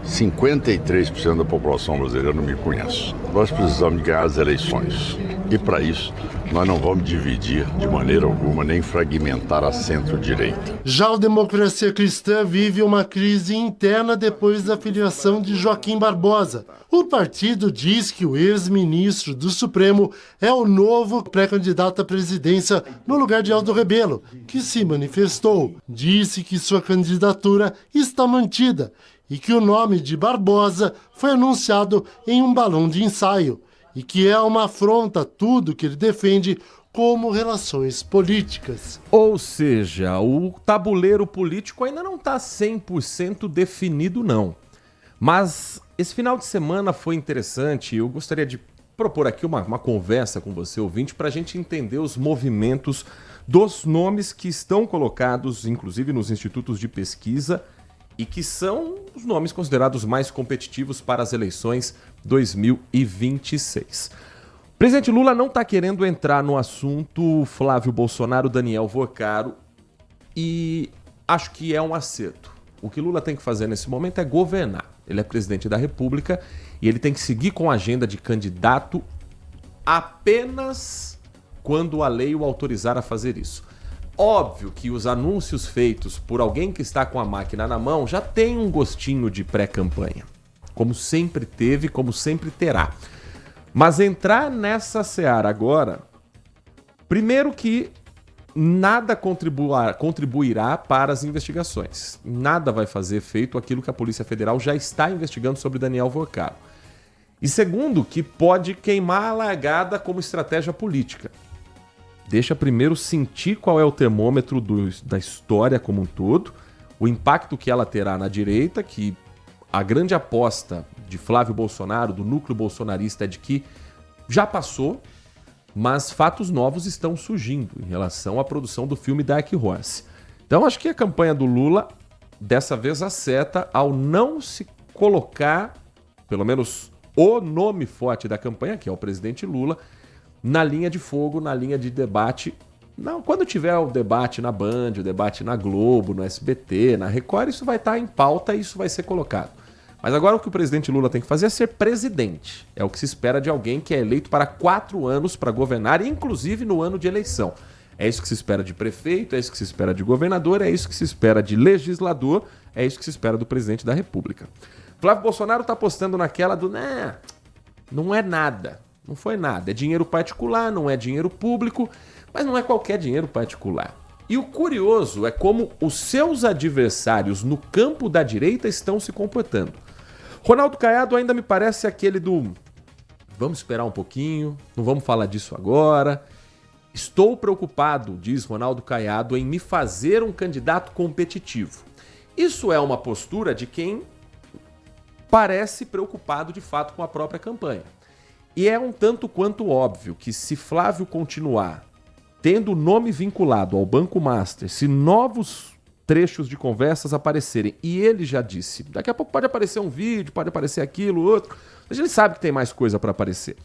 53% da população brasileira não me conhece. Nós precisamos de ganhar as eleições. E para isso, nós não vamos dividir de maneira alguma, nem fragmentar a centro-direita. Já o Democracia Cristã vive uma crise interna depois da filiação de Joaquim Barbosa. O partido diz que o ex-ministro do Supremo é o novo pré-candidato à presidência no lugar de Aldo Rebelo, que se manifestou. Disse que sua candidatura está mantida e que o nome de Barbosa foi anunciado em um balão de ensaio e que é uma afronta a tudo que ele defende como relações políticas. Ou seja, o tabuleiro político ainda não está 100% definido, não. Mas esse final de semana foi interessante e eu gostaria de propor aqui uma conversa com você, ouvinte, para a gente entender os movimentos dos nomes que estão colocados, inclusive nos institutos de pesquisa, e que são os nomes considerados mais competitivos para as eleições 2026. Presidente Lula não está querendo entrar no assunto Flávio Bolsonaro, Daniel Vocaro, e acho que é um acerto. O que Lula tem que fazer nesse momento é governar. Ele é presidente da República e ele tem que seguir com a agenda de candidato apenas quando a lei o autorizar a fazer isso. Óbvio que os anúncios feitos por alguém que está com a máquina na mão já tem um gostinho de pré-campanha, como sempre teve, como sempre terá. Mas entrar nessa seara agora, primeiro que nada contribuirá para as investigações. Nada vai fazer efeito aquilo que a Polícia Federal já está investigando sobre Daniel Vocaro. E segundo, que pode queimar a largada como estratégia política. Deixa primeiro sentir qual é o termômetro da história como um todo, o impacto que ela terá na direita, que a grande aposta de Flávio Bolsonaro, do núcleo bolsonarista, é de que já passou, mas fatos novos estão surgindo em relação à produção do filme Dark Horse. Então acho que a campanha do Lula dessa vez acerta ao não se colocar, pelo menos o nome forte da campanha, que é o presidente Lula, na linha de fogo, na linha de debate. Não, quando tiver o debate na Band, o debate na Globo, no SBT, na Record, isso vai estar em pauta e isso vai ser colocado. Mas agora o que o presidente Lula tem que fazer é ser presidente. É o que se espera de alguém que é eleito para 4 anos para governar, inclusive no ano de eleição. É isso que se espera de prefeito, é isso que se espera de governador, é isso que se espera de legislador, é isso que se espera do presidente da República. Flávio Bolsonaro está apostando naquela do... não é nada, não foi nada. É dinheiro particular, não é dinheiro público, mas não é qualquer dinheiro particular. E o curioso é como os seus adversários no campo da direita estão se comportando. Ronaldo Caiado ainda me parece aquele do... vamos esperar um pouquinho, não vamos falar disso agora. Estou preocupado, diz Ronaldo Caiado, em me fazer um candidato competitivo. Isso é uma postura de quem parece preocupado de fato com a própria campanha. E é um tanto quanto óbvio que se Flávio continuar tendo o nome vinculado ao Banco Master, se novos trechos de conversas aparecerem, e ele já disse, daqui a pouco pode aparecer um vídeo, pode aparecer aquilo, outro, mas ele sabe que tem mais coisa para aparecer.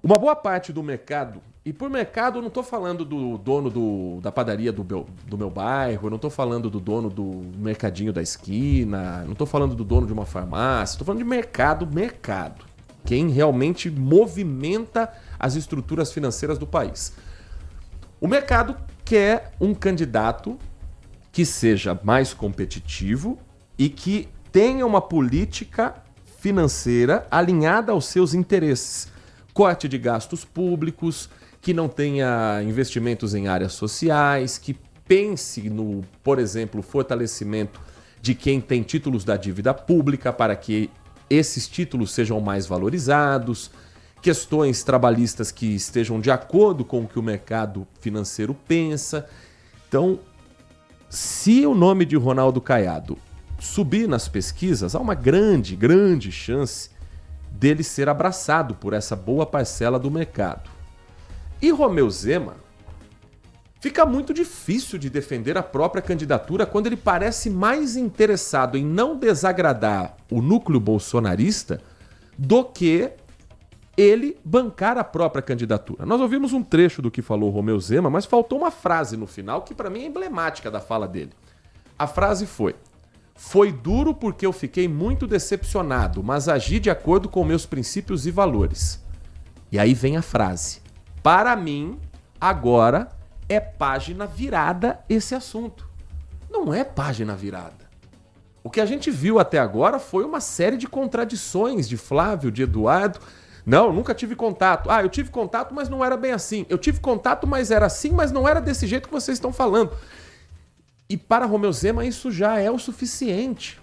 Uma boa parte do mercado, e por mercado eu não estou falando do dono da padaria do meu bairro, eu não estou falando do dono do mercadinho da esquina, não estou falando do dono de uma farmácia, estou falando de mercado. Quem realmente movimenta as estruturas financeiras do país. O mercado quer um candidato que seja mais competitivo e que tenha uma política financeira alinhada aos seus interesses. Corte de gastos públicos, que não tenha investimentos em áreas sociais, que pense no, por exemplo, fortalecimento de quem tem títulos da dívida pública para que esses títulos sejam mais valorizados, questões trabalhistas que estejam de acordo com o que o mercado financeiro pensa. Então, se o nome de Ronaldo Caiado subir nas pesquisas, há uma grande chance dele ser abraçado por essa boa parcela do mercado. E Romeu Zema, fica muito difícil de defender a própria candidatura quando ele parece mais interessado em não desagradar o núcleo bolsonarista do que ele bancar a própria candidatura. Nós ouvimos um trecho do que falou Romeu Zema, mas faltou uma frase no final que para mim é emblemática da fala dele. A frase foi: "Foi duro porque eu fiquei muito decepcionado, mas agi de acordo com meus princípios e valores." E aí vem a frase: "Para mim, agora é página virada esse assunto." Não é página virada. O que a gente viu até agora foi uma série de contradições de Flávio, de Eduardo. Não, nunca tive contato. Eu tive contato, mas não era bem assim. Eu tive contato, mas era assim, mas não era desse jeito que vocês estão falando. E para Romeu Zema isso já é o suficiente.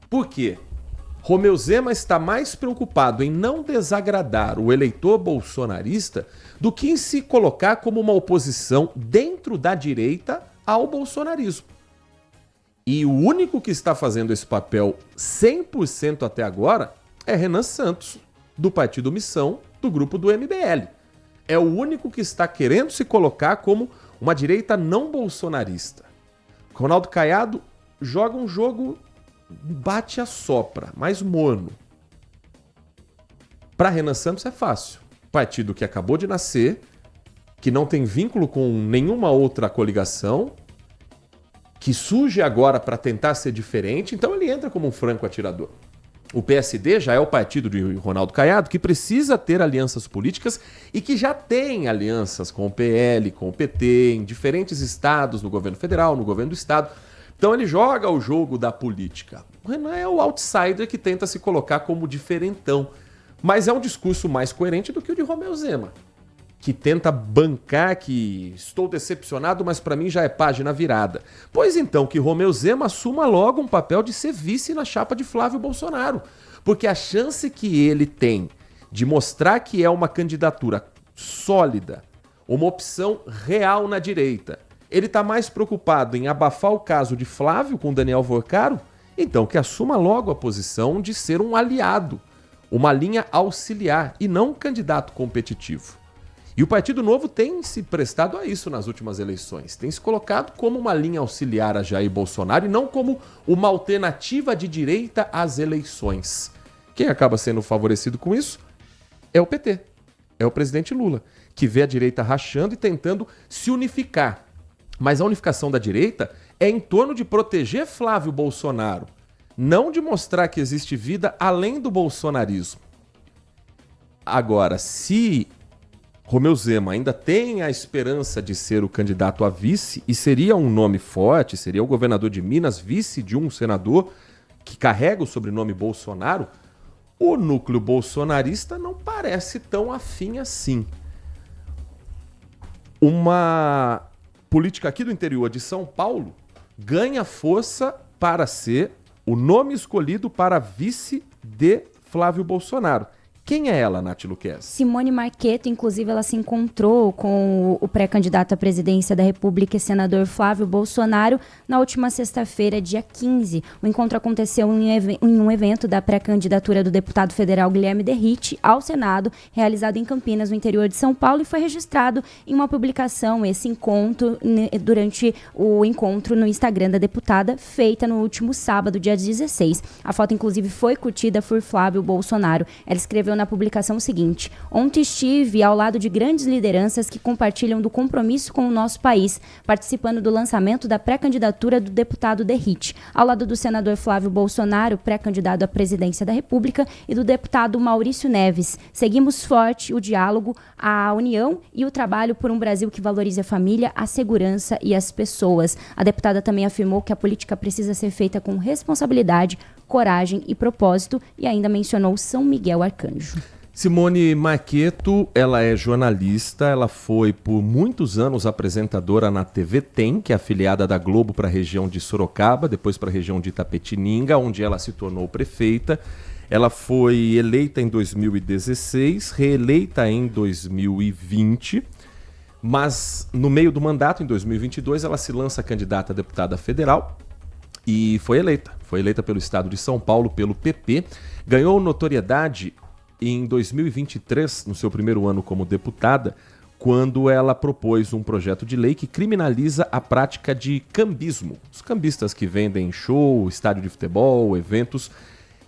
Por quê? Romeu Zema está mais preocupado em não desagradar o eleitor bolsonarista do que em se colocar como uma oposição dentro da direita ao bolsonarismo. E o único que está fazendo esse papel 100% até agora é Renan Santos, do Partido Missão, do grupo do MBL. É o único que está querendo se colocar como uma direita não bolsonarista. Ronaldo Caiado joga um jogo bate a sopra, mais morno. Para Renan Santos é fácil. partido que acabou de nascer, que não tem vínculo com nenhuma outra coligação, que surge agora para tentar ser diferente, então ele entra como um franco atirador. O PSD já é o partido de Ronaldo Caiado, que precisa ter alianças políticas e que já tem alianças com o PL, com o PT, em diferentes estados, no governo federal, no governo do estado. Então ele joga o jogo da política. O Renan é o outsider que tenta se colocar como diferentão, mas é um discurso mais coerente do que o de Romeu Zema, que tenta bancar que estou decepcionado, mas para mim já é página virada. Pois então, que Romeu Zema assuma logo um papel de ser vice na chapa de Flávio Bolsonaro, porque a chance que ele tem de mostrar que é uma candidatura sólida, uma opção real na direita, ele está mais preocupado em abafar o caso de Flávio com Daniel Vorcaro, então que assuma logo a posição de ser um aliado, uma linha auxiliar e não um candidato competitivo. E o Partido Novo tem se prestado a isso nas últimas eleições. Tem se colocado como uma linha auxiliar a Jair Bolsonaro e não como uma alternativa de direita às eleições. Quem acaba sendo favorecido com isso é o PT, é o presidente Lula, que vê a direita rachando e tentando se unificar. Mas a unificação da direita é em torno de proteger Flávio Bolsonaro, não de mostrar que existe vida além do bolsonarismo. Agora, se Romeu Zema ainda tem a esperança de ser o candidato a vice, e seria um nome forte, seria o governador de Minas, vice de um senador que carrega o sobrenome Bolsonaro, o núcleo bolsonarista não parece tão afim assim. Uma política aqui do interior de São Paulo ganha força para ser o nome escolhido para vice de Flávio Bolsonaro. Quem é ela, Nath Luquezzi? Simone Marchetti, inclusive, ela se encontrou com o pré-candidato à presidência da República e senador Flávio Bolsonaro na última sexta-feira, dia 15. O encontro aconteceu em um evento da pré-candidatura do deputado federal Guilherme Derrite ao Senado, realizado em Campinas, no interior de São Paulo, e foi registrado em uma publicação, esse encontro, durante o encontro no Instagram da deputada, feita no último sábado, dia 16. A foto, inclusive, foi curtida por Flávio Bolsonaro. Ela escreveu na publicação o seguinte: ontem estive ao lado de grandes lideranças que compartilham do compromisso com o nosso país, participando do lançamento da pré-candidatura do deputado Derrite, ao lado do senador Flávio Bolsonaro, pré-candidato à presidência da República, e do deputado Maurício Neves. Seguimos forte o diálogo, a união e o trabalho por um Brasil que valorize a família, a segurança e as pessoas. A deputada também afirmou que a política precisa ser feita com responsabilidade, coragem e propósito, e ainda mencionou São Miguel Arcanjo. Simone Marchetti, ela é jornalista, ela foi por muitos anos apresentadora na TV Tem, que é afiliada da Globo para a região de Sorocaba, depois para a região de Itapetininga, onde ela se tornou prefeita. Ela foi eleita em 2016, reeleita em 2020, mas no meio do mandato, em 2022, ela se lança candidata a deputada federal e foi eleita pelo estado de São Paulo, pelo PP, ganhou notoriedade em 2023, no seu primeiro ano como deputada, quando ela propôs um projeto de lei que criminaliza a prática de cambismo. Os cambistas que vendem show, estádio de futebol, eventos,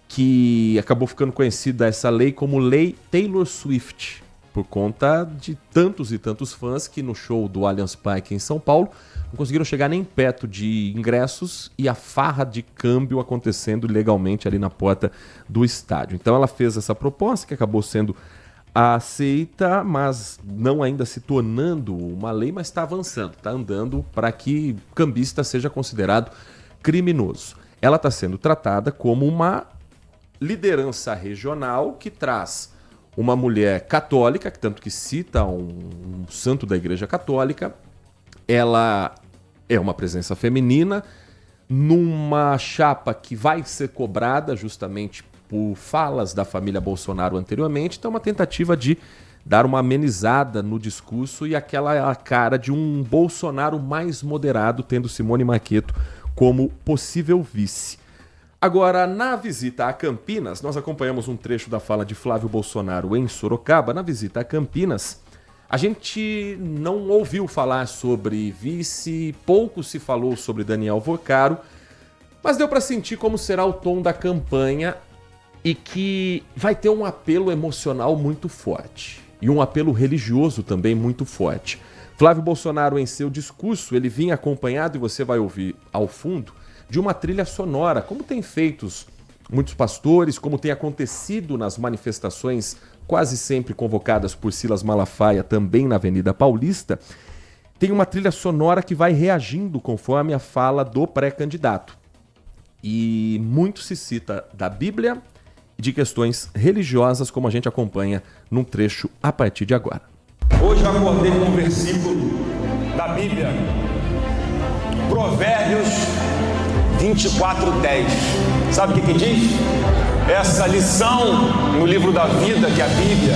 que acabou ficando conhecida essa lei como Lei Taylor Swift, por conta de tantos e tantos fãs que no show do Allianz Parque em São Paulo não conseguiram chegar nem perto de ingressos e a farra de câmbio acontecendo ilegalmente ali na porta do estádio. Então ela fez essa proposta que acabou sendo aceita, mas não ainda se tornando uma lei, mas está avançando, está andando para que cambista seja considerado criminoso. Ela está sendo tratada como uma liderança regional que traz uma mulher católica, que tanto que cita um santo da Igreja Católica. Ela é uma presença feminina numa chapa que vai ser cobrada justamente por falas da família Bolsonaro anteriormente. Então, uma tentativa de dar uma amenizada no discurso e aquela cara de um Bolsonaro mais moderado, tendo Simone Marchetti como possível vice. Agora, na visita a Campinas, nós acompanhamos um trecho da fala de Flávio Bolsonaro em Sorocaba. Na visita a Campinas, a gente não ouviu falar sobre vice, pouco se falou sobre Daniel Vorcaro, mas deu para sentir como será o tom da campanha e que vai ter um apelo emocional muito forte. e um apelo religioso também muito forte. Flávio Bolsonaro, em seu discurso, ele vinha acompanhado, e você vai ouvir ao fundo, de uma trilha sonora, como tem feito muitos pastores, como tem acontecido nas manifestações quase sempre convocadas por Silas Malafaia, também na Avenida Paulista. Tem uma trilha sonora que vai reagindo conforme a fala do pré-candidato. E muito se cita da Bíblia e de questões religiosas, como a gente acompanha num trecho a partir de agora. Hoje eu acordei com um versículo da Bíblia, Provérbios 24:10. Sabe o que diz? Essa lição no livro da vida, que é a Bíblia,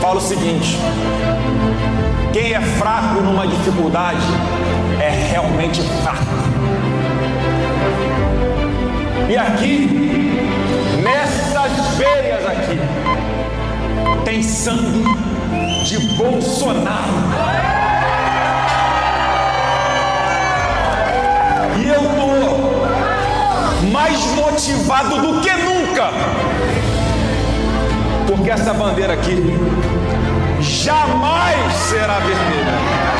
fala o seguinte: quem é fraco numa dificuldade é realmente fraco. E aqui, nessas veias aqui, tem sangue de Bolsonaro. E eu tô mais motivado do que nunca, porque essa bandeira aqui jamais será vermelha.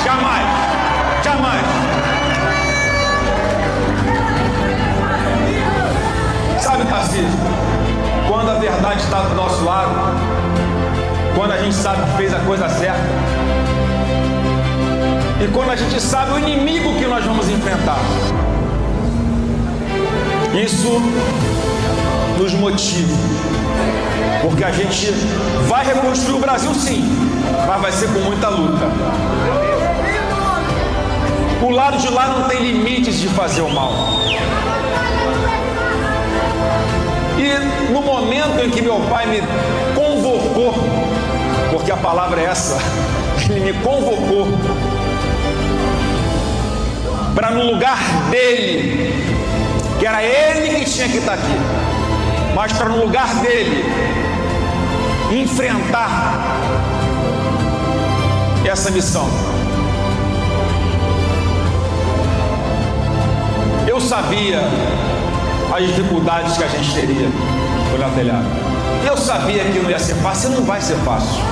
Jamais. Jamais. Sabe, Tarcísio, quando a verdade está do nosso lado, quando a gente sabe que fez a coisa certa, e quando a gente sabe o inimigo que nós vamos enfrentar, isso nos motiva, porque a gente vai reconstruir o Brasil, sim, mas vai ser com muita luta. O lado de lá não tem limites de fazer o mal. E no momento em que meu pai me convocou, porque a palavra é essa, ele me convocou para, no lugar dele, que era ele que tinha que estar aqui, mas para, no lugar dele, enfrentar essa missão. Eu sabia as dificuldades que a gente teria olhar o telhado. Eu sabia que não ia ser fácil, não vai ser fácil.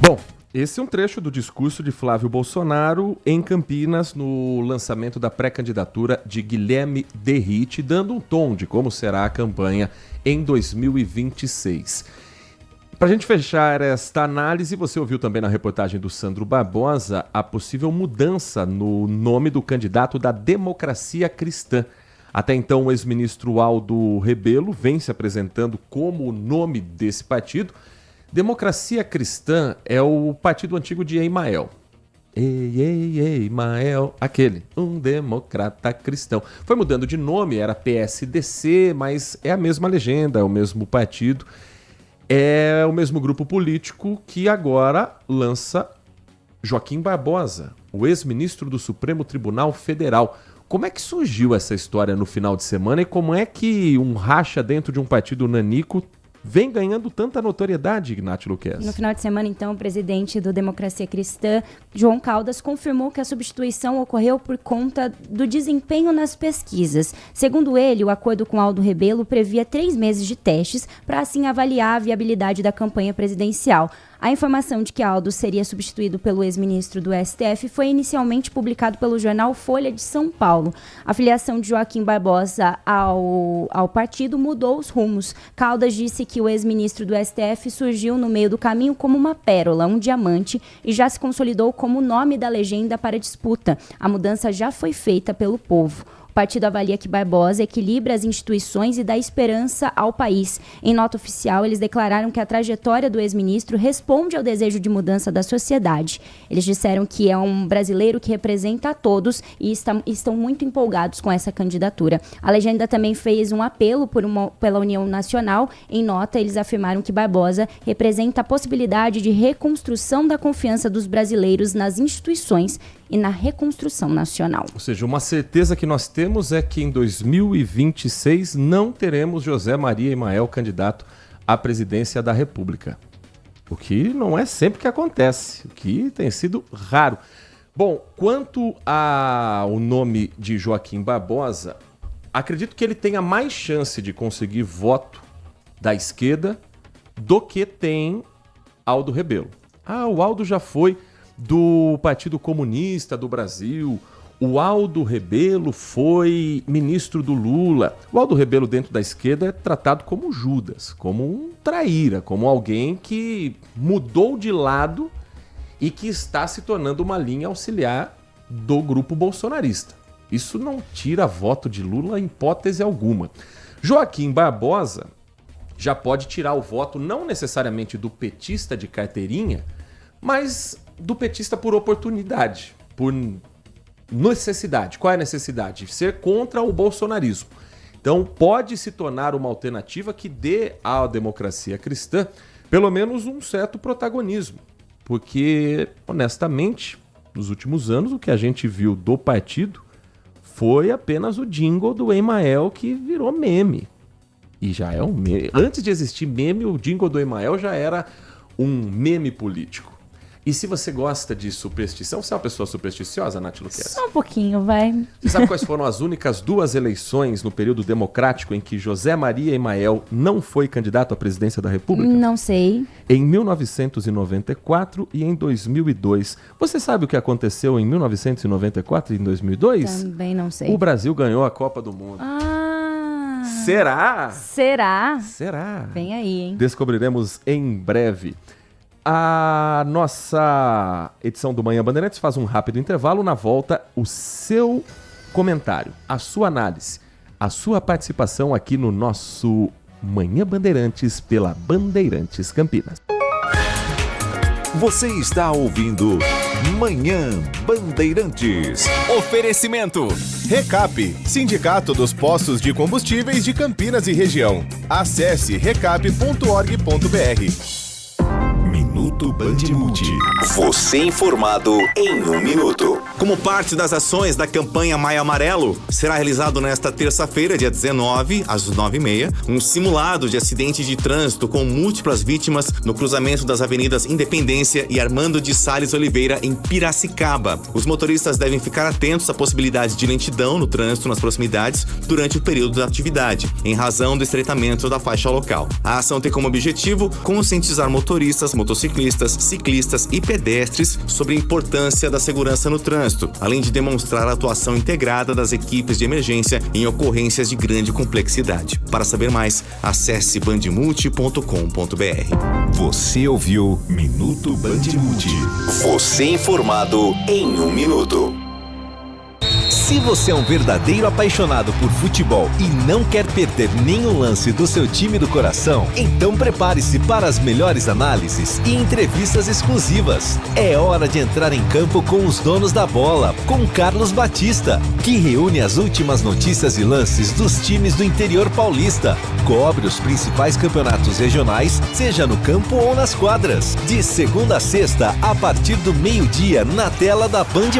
Bom, esse é um trecho do discurso de Flávio Bolsonaro em Campinas, no lançamento da pré-candidatura de Guilherme Derrite, dando um tom de como será a campanha em 2026. Para a gente fechar esta análise, você ouviu também na reportagem do Sandro Barbosa a possível mudança no nome do candidato da Democracia Cristã. Até então, o ex-ministro Aldo Rebelo vem se apresentando como o nome desse partido. Democracia Cristã é o partido antigo de Emael. Ei, Emael, aquele, um democrata cristão. Foi mudando de nome, era PSDC, mas é a mesma legenda, é o mesmo partido. É o mesmo grupo político que agora lança Joaquim Barbosa, o ex-ministro do Supremo Tribunal Federal. Como é que surgiu essa história no final de semana e como é que um racha dentro de um partido nanico vem ganhando tanta notoriedade, Ignátio Luquez? No final de semana, então, o presidente do Democracia Cristã, João Caldas, confirmou que a substituição ocorreu por conta do desempenho nas pesquisas. Segundo ele, o acordo com Aldo Rebelo previa 3 meses de testes para, assim, avaliar a viabilidade da campanha presidencial. A informação de que Aldo seria substituído pelo ex-ministro do STF foi inicialmente publicado pelo jornal Folha de São Paulo. A filiação de Joaquim Barbosa ao partido mudou os rumos. Caldas disse que o ex-ministro do STF surgiu no meio do caminho como uma pérola, um diamante, e já se consolidou como o nome da legenda para a disputa. A mudança já foi feita pelo povo. O partido avalia que Barbosa equilibra as instituições e dá esperança ao país. Em nota oficial, eles declararam que a trajetória do ex-ministro responde ao desejo de mudança da sociedade. Eles disseram que é um brasileiro que representa a todos e estão muito empolgados com essa candidatura. A legenda também fez um apelo pela União Nacional. Em nota, eles afirmaram que Barbosa representa a possibilidade de reconstrução da confiança dos brasileiros nas instituições e na reconstrução nacional. Ou seja, uma certeza que nós temos é que em 2026 não teremos José Maria Emael candidato à presidência da República. O que não é sempre que acontece, o que tem sido raro. Bom, quanto ao nome de Joaquim Barbosa, acredito que ele tenha mais chance de conseguir voto da esquerda do que tem Aldo Rebelo. O Aldo já foi do Partido Comunista do Brasil, o Aldo Rebelo foi ministro do Lula. O Aldo Rebelo dentro da esquerda é tratado como Judas, como um traíra, como alguém que mudou de lado e que está se tornando uma linha auxiliar do grupo bolsonarista. Isso não tira voto de Lula em hipótese alguma. Joaquim Barbosa já pode tirar o voto não necessariamente do petista de carteirinha, mas do petista por oportunidade, por necessidade. Qual é a necessidade? Ser contra o bolsonarismo. Então pode se tornar uma alternativa que dê à democracia cristã pelo menos um certo protagonismo. Porque, honestamente, nos últimos anos o que a gente viu do partido foi apenas o jingle do Emael que virou meme. E já é um meme. Antes de existir meme, o jingle do Emael já era um meme político. E se você gosta de superstição, você é uma pessoa supersticiosa, Nath Luquezzi? Só um pouquinho, vai. Você sabe quais foram as únicas 2 eleições no período democrático em que José Maria Emael não foi candidato à presidência da República? Não sei. Em 1994 e em 2002. Você sabe o que aconteceu em 1994 e em 2002? Também não sei. O Brasil ganhou a Copa do Mundo. Será? Será? Vem aí, hein? Descobriremos em breve. A nossa edição do Manhã Bandeirantes faz um rápido intervalo. Na volta, o seu comentário, a sua análise, a sua participação aqui no nosso Manhã Bandeirantes pela Bandeirantes Campinas. Você está ouvindo Manhã Bandeirantes. Oferecimento. Recap, Sindicato dos Postos de Combustíveis de Campinas e Região. Acesse recap.org.br. Minuto Bandmuti. Você informado em 1 minuto. Como parte das ações da campanha Maio Amarelo, será realizado nesta terça-feira, dia 19, às 9h30, um simulado de acidente de trânsito com múltiplas vítimas no cruzamento das avenidas Independência e Armando de Salles Oliveira, em Piracicaba. Os motoristas devem ficar atentos à possibilidade de lentidão no trânsito nas proximidades durante o período da atividade, em razão do estreitamento da faixa local. A ação tem como objetivo conscientizar motoristas, motociclistas, ciclistas e pedestres sobre a importância da segurança no trânsito, além de demonstrar a atuação integrada das equipes de emergência em ocorrências de grande complexidade. Para saber mais, acesse bandmulti.com.br. Você ouviu Minuto Bandmuti. Você informado em 1 minuto. Se você é um verdadeiro apaixonado por futebol e não quer perder nenhum lance do seu time do coração, então prepare-se para as melhores análises e entrevistas exclusivas. É hora de entrar em campo com os donos da bola, com Carlos Batista, que reúne as últimas notícias e lances dos times do interior paulista. Cobre os principais campeonatos regionais, seja no campo ou nas quadras. De segunda a sexta, a partir do meio-dia, na tela da Band+.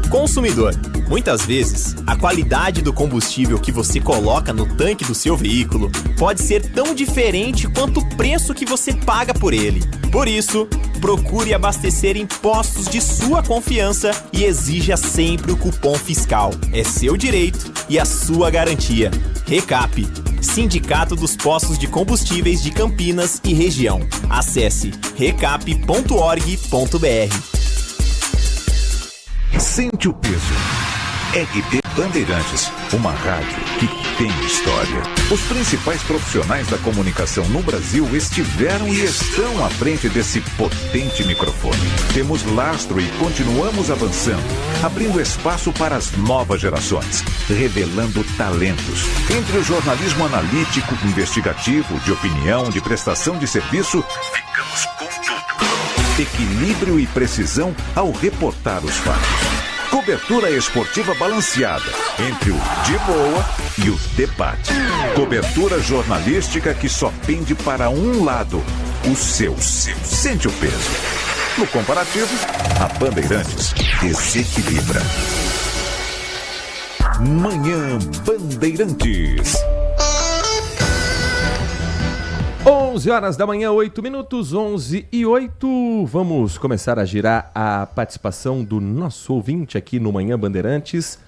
Consumidor, muitas vezes, a qualidade do combustível que você coloca no tanque do seu veículo pode ser tão diferente quanto o preço que você paga por ele. Por isso, procure abastecer em postos de sua confiança e exija sempre o cupom fiscal. É seu direito e a sua garantia. Recap, Sindicato dos Postos de Combustíveis de Campinas e Região. Acesse recap.org.br. Sente o peso. RP Bandeirantes, uma rádio que tem história. Os principais profissionais da comunicação no Brasil estiveram e estão à frente desse potente microfone. Temos lastro e continuamos avançando, abrindo espaço para as novas gerações, revelando talentos. Entre o jornalismo analítico, investigativo, de opinião, de prestação de serviço, ficamos com tudo. Equilíbrio e precisão ao reportar os fatos. Cobertura esportiva balanceada entre o de boa e o debate. Cobertura jornalística que só pende para um lado, o seu. Sente o peso. No comparativo, a Bandeirantes desequilibra. Manhã Bandeirantes. 11 horas da manhã, 8 minutos, 11:08. Vamos começar a girar a participação do nosso ouvinte aqui no Manhã Bandeirantes.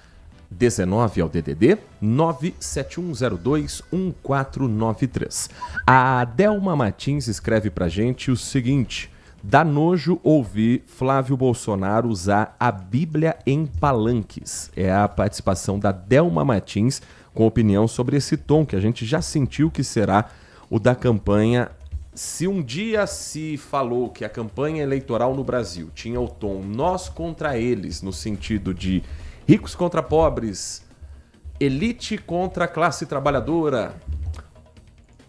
19 é o DDD 971021493. A Adelma Martins escreve pra gente o seguinte: dá nojo ouvir Flávio Bolsonaro usar a Bíblia em palanques. É a participação da Adelma Martins com opinião sobre esse tom que a gente já sentiu que será o da campanha. Se um dia se falou que a campanha eleitoral no Brasil tinha o tom nós contra eles, no sentido de ricos contra pobres, elite contra classe trabalhadora,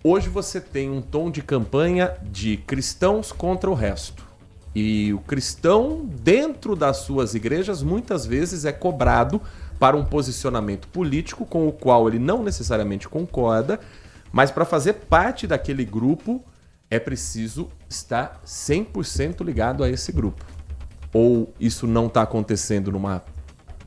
hoje você tem um tom de campanha de cristãos contra o resto. E o cristão, dentro das suas igrejas, muitas vezes é cobrado para um posicionamento político com o qual ele não necessariamente concorda, mas para fazer parte daquele grupo é preciso estar 100% ligado a esse grupo. Ou isso não está acontecendo numa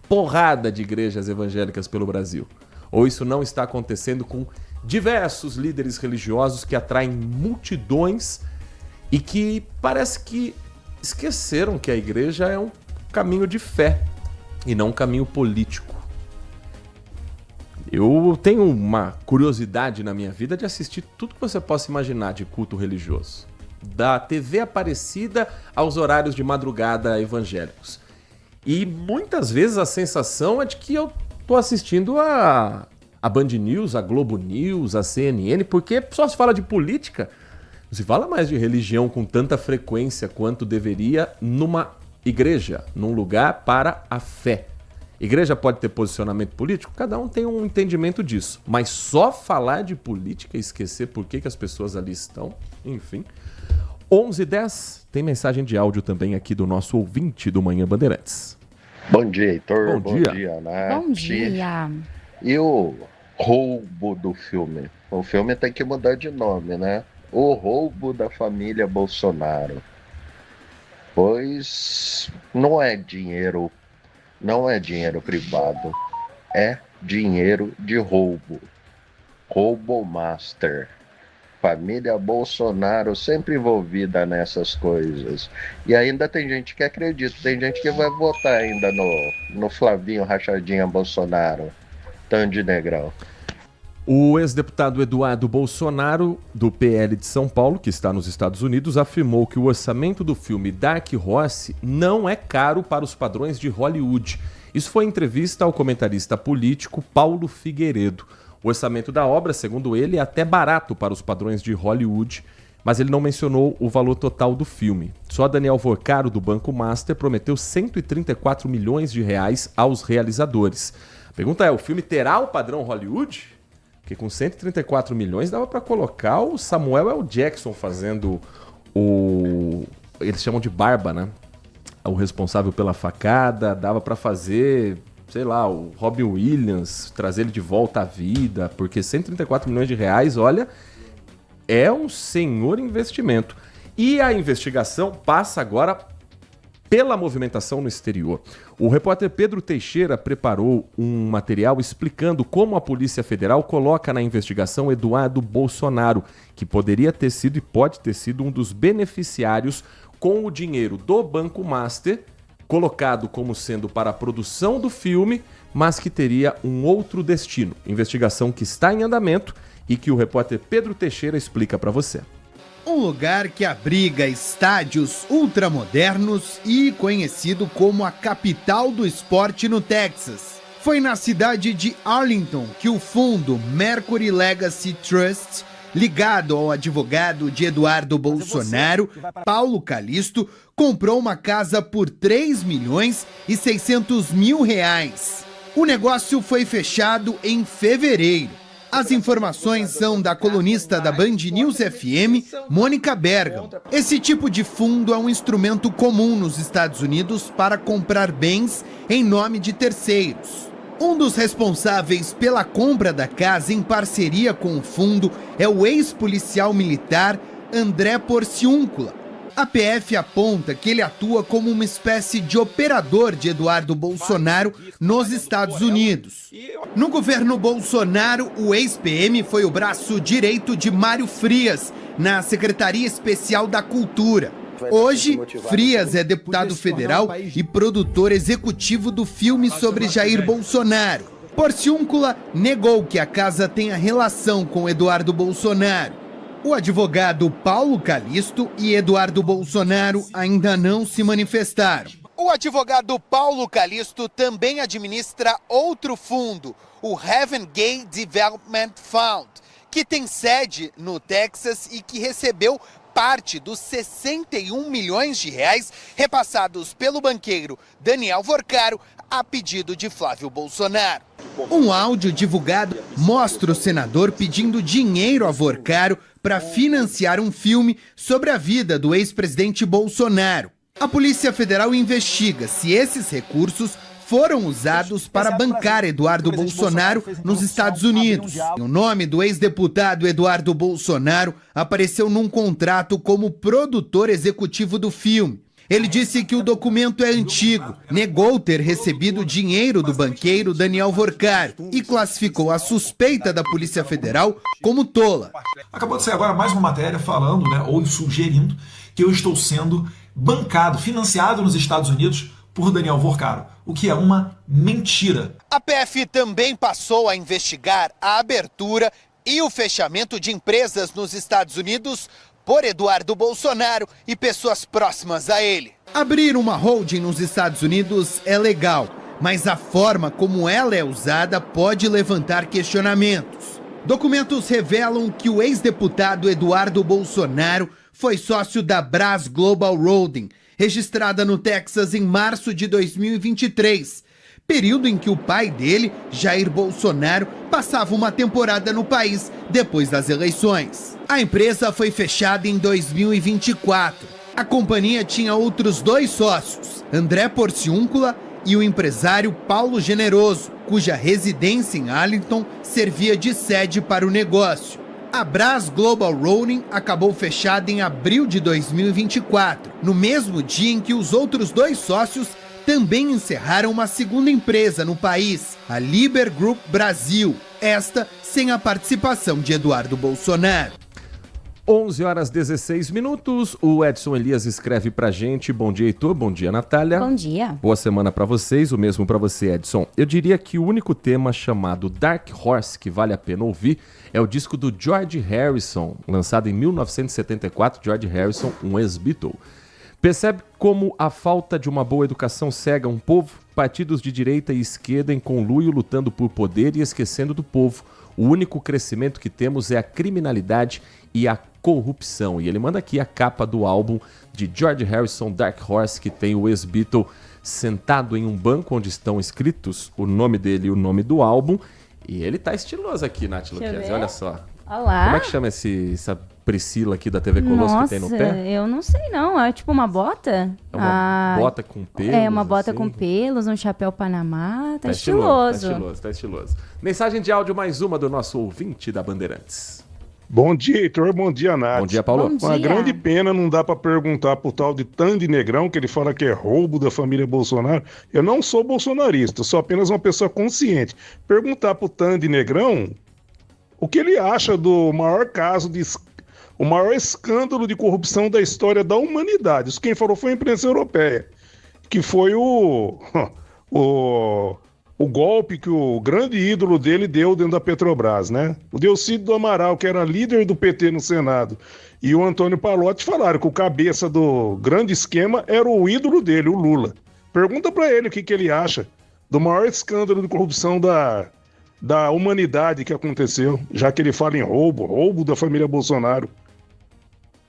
porrada de igrejas evangélicas pelo Brasil? Ou isso não está acontecendo com diversos líderes religiosos que atraem multidões e que parece que esqueceram que a igreja é um caminho de fé e não um caminho político? Eu tenho uma curiosidade na minha vida de assistir tudo que você possa imaginar de culto religioso. Da TV Aparecida aos horários de madrugada evangélicos. E muitas vezes a sensação é de que eu tô assistindo a Band News, a Globo News, a CNN, porque só se fala de política, não se fala mais de religião com tanta frequência quanto deveria numa igreja, num lugar para a fé. Igreja pode ter posicionamento político? Cada um tem um entendimento disso. Mas só falar de política e esquecer por que as pessoas ali estão, enfim. 11h10, tem mensagem de áudio também aqui do nosso ouvinte do Manhã Bandeirantes. Bom dia, Heitor. Bom dia, Nath. Bom dia. E o roubo do filme? O filme tem que mudar de nome, né? O roubo da família Bolsonaro. Pois não é dinheiro privado, é dinheiro de roubo. Roubo master. Família Bolsonaro sempre envolvida nessas coisas. E ainda tem gente que acredita, tem gente que vai votar ainda no Flavinho Rachadinha Bolsonaro. Tanto de negrão. O ex-deputado Eduardo Bolsonaro, do PL de São Paulo, que está nos Estados Unidos, afirmou que o orçamento do filme Dark Horse não é caro para os padrões de Hollywood. Isso foi em entrevista ao comentarista político Paulo Figueiredo. O orçamento da obra, segundo ele, é até barato para os padrões de Hollywood, mas ele não mencionou o valor total do filme. Só Daniel Vorcaro, do Banco Master, prometeu 134 milhões de reais aos realizadores. A pergunta é, o filme terá o padrão Hollywood? Porque com 134 milhões dava para colocar o Samuel L. Jackson fazendo o... Eles chamam de Barba, né? O responsável pela facada. Dava para fazer, sei lá, o Robin Williams, trazer ele de volta à vida. Porque 134 milhões de reais, olha, é um senhor investimento. E a investigação passa agora pela movimentação no exterior. O repórter Pedro Teixeira preparou um material explicando como a Polícia Federal coloca na investigação Eduardo Bolsonaro, que poderia ter sido e pode ter sido um dos beneficiários com o dinheiro do Banco Master, colocado como sendo para a produção do filme, mas que teria um outro destino. Investigação que está em andamento e que o repórter Pedro Teixeira explica para você. Um lugar que abriga estádios ultramodernos e conhecido como a capital do esporte no Texas. Foi na cidade de Arlington que o fundo Mercury Legacy Trust, ligado ao advogado de Eduardo Bolsonaro, Paulo Calisto, comprou uma casa por 3 milhões e 600 mil reais. O negócio foi fechado em fevereiro. As informações são da colunista da Band News FM, Mônica Bergam. Esse tipo de fundo é um instrumento comum nos Estados Unidos para comprar bens em nome de terceiros. Um dos responsáveis pela compra da casa em parceria com o fundo é o ex-policial militar André Porciúncula. A PF aponta que ele atua como uma espécie de operador de Eduardo Bolsonaro nos Estados Unidos. No governo Bolsonaro, o ex-PM foi o braço direito de Mário Frias, na Secretaria Especial da Cultura. Hoje, Frias é deputado federal e produtor executivo do filme sobre Jair Bolsonaro. Porciúncula negou que a casa tenha relação com Eduardo Bolsonaro. O advogado Paulo Calixto e Eduardo Bolsonaro ainda não se manifestaram. O advogado Paulo Calixto também administra outro fundo, o Heaven Gate Development Fund, que tem sede no Texas e que recebeu parte dos 61 milhões de reais repassados pelo banqueiro Daniel Vorcaro a pedido de Flávio Bolsonaro. Um áudio divulgado mostra o senador pedindo dinheiro a Vorcaro para financiar um filme sobre a vida do ex-presidente Bolsonaro. A Polícia Federal investiga se esses recursos foram usados para bancar Eduardo Bolsonaro nos Estados Unidos. E o nome do ex-deputado Eduardo Bolsonaro apareceu num contrato como produtor executivo do filme. Ele disse que o documento é antigo, negou ter recebido dinheiro do banqueiro Daniel Vorcaro e classificou a suspeita da Polícia Federal como tola. Acabou de sair agora mais uma matéria falando, ou sugerindo, que eu estou sendo bancado, financiado nos Estados Unidos por Daniel Vorcaro, o que é uma mentira. A PF também passou a investigar a abertura e o fechamento de empresas nos Estados Unidos por Eduardo Bolsonaro e pessoas próximas a ele. Abrir uma holding nos Estados Unidos é legal, mas a forma como ela é usada pode levantar questionamentos. Documentos revelam que o ex-deputado Eduardo Bolsonaro foi sócio da Braz Global Holding, registrada no Texas em março de 2023, período em que o pai dele, Jair Bolsonaro, passava uma temporada no país depois das eleições. A empresa foi fechada em 2024. A companhia tinha outros 2 sócios, André Porciúncula e o empresário Paulo Generoso, cuja residência em Arlington servia de sede para o negócio. A Braz Global Holding acabou fechada em abril de 2024, no mesmo dia em que os outros 2 sócios também encerraram uma segunda empresa no país, a Liber Group Brasil, esta sem a participação de Eduardo Bolsonaro. 11h16. O Edson Elias escreve pra gente. Bom dia, Heitor. Bom dia, Natália. Bom dia. Boa semana pra vocês. O mesmo pra você, Edson. Eu diria que o único tema chamado Dark Horse que vale a pena ouvir é o disco do George Harrison, lançado em 1974. George Harrison, um ex-Beatle. Percebe como a falta de uma boa educação cega um povo? Partidos de direita e esquerda em conluio lutando por poder e esquecendo do povo. O único crescimento que temos é a criminalidade e a corrupção. E ele manda aqui a capa do álbum de George Harrison, Dark Horse, que tem o ex-Beatle sentado em um banco onde estão escritos o nome dele e o nome do álbum. E ele tá estiloso aqui, Nath Luquezzi, olha só. Olá. Como é que chama essa Priscila aqui da TV Colosso que tem no pé? Eu não sei não, é tipo uma bota? É uma bota com pelos? É, uma bota assim. Com pelos, um chapéu Panamá, tá estiloso. Tá estiloso. Mensagem de áudio mais uma do nosso ouvinte da Bandeirantes. Bom dia, Heitor. Bom dia, Nath. Bom dia, Paulo. Uma grande pena não dá pra perguntar pro tal de Tandy Negrão, que ele fala que é roubo da família Bolsonaro. Eu não sou bolsonarista, sou apenas uma pessoa consciente. Perguntar pro Tandy Negrão o que ele acha do maior caso o maior escândalo de corrupção da história da humanidade. Isso quem falou foi a imprensa europeia, que foi o golpe que o grande ídolo dele deu dentro da Petrobras, né? O Delcídio do Amaral, que era líder do PT no Senado, e o Antônio Pallotti falaram que o cabeça do grande esquema era o ídolo dele, o Lula. Pergunta pra ele o que ele acha do maior escândalo de corrupção da humanidade que aconteceu, já que ele fala em roubo da família Bolsonaro.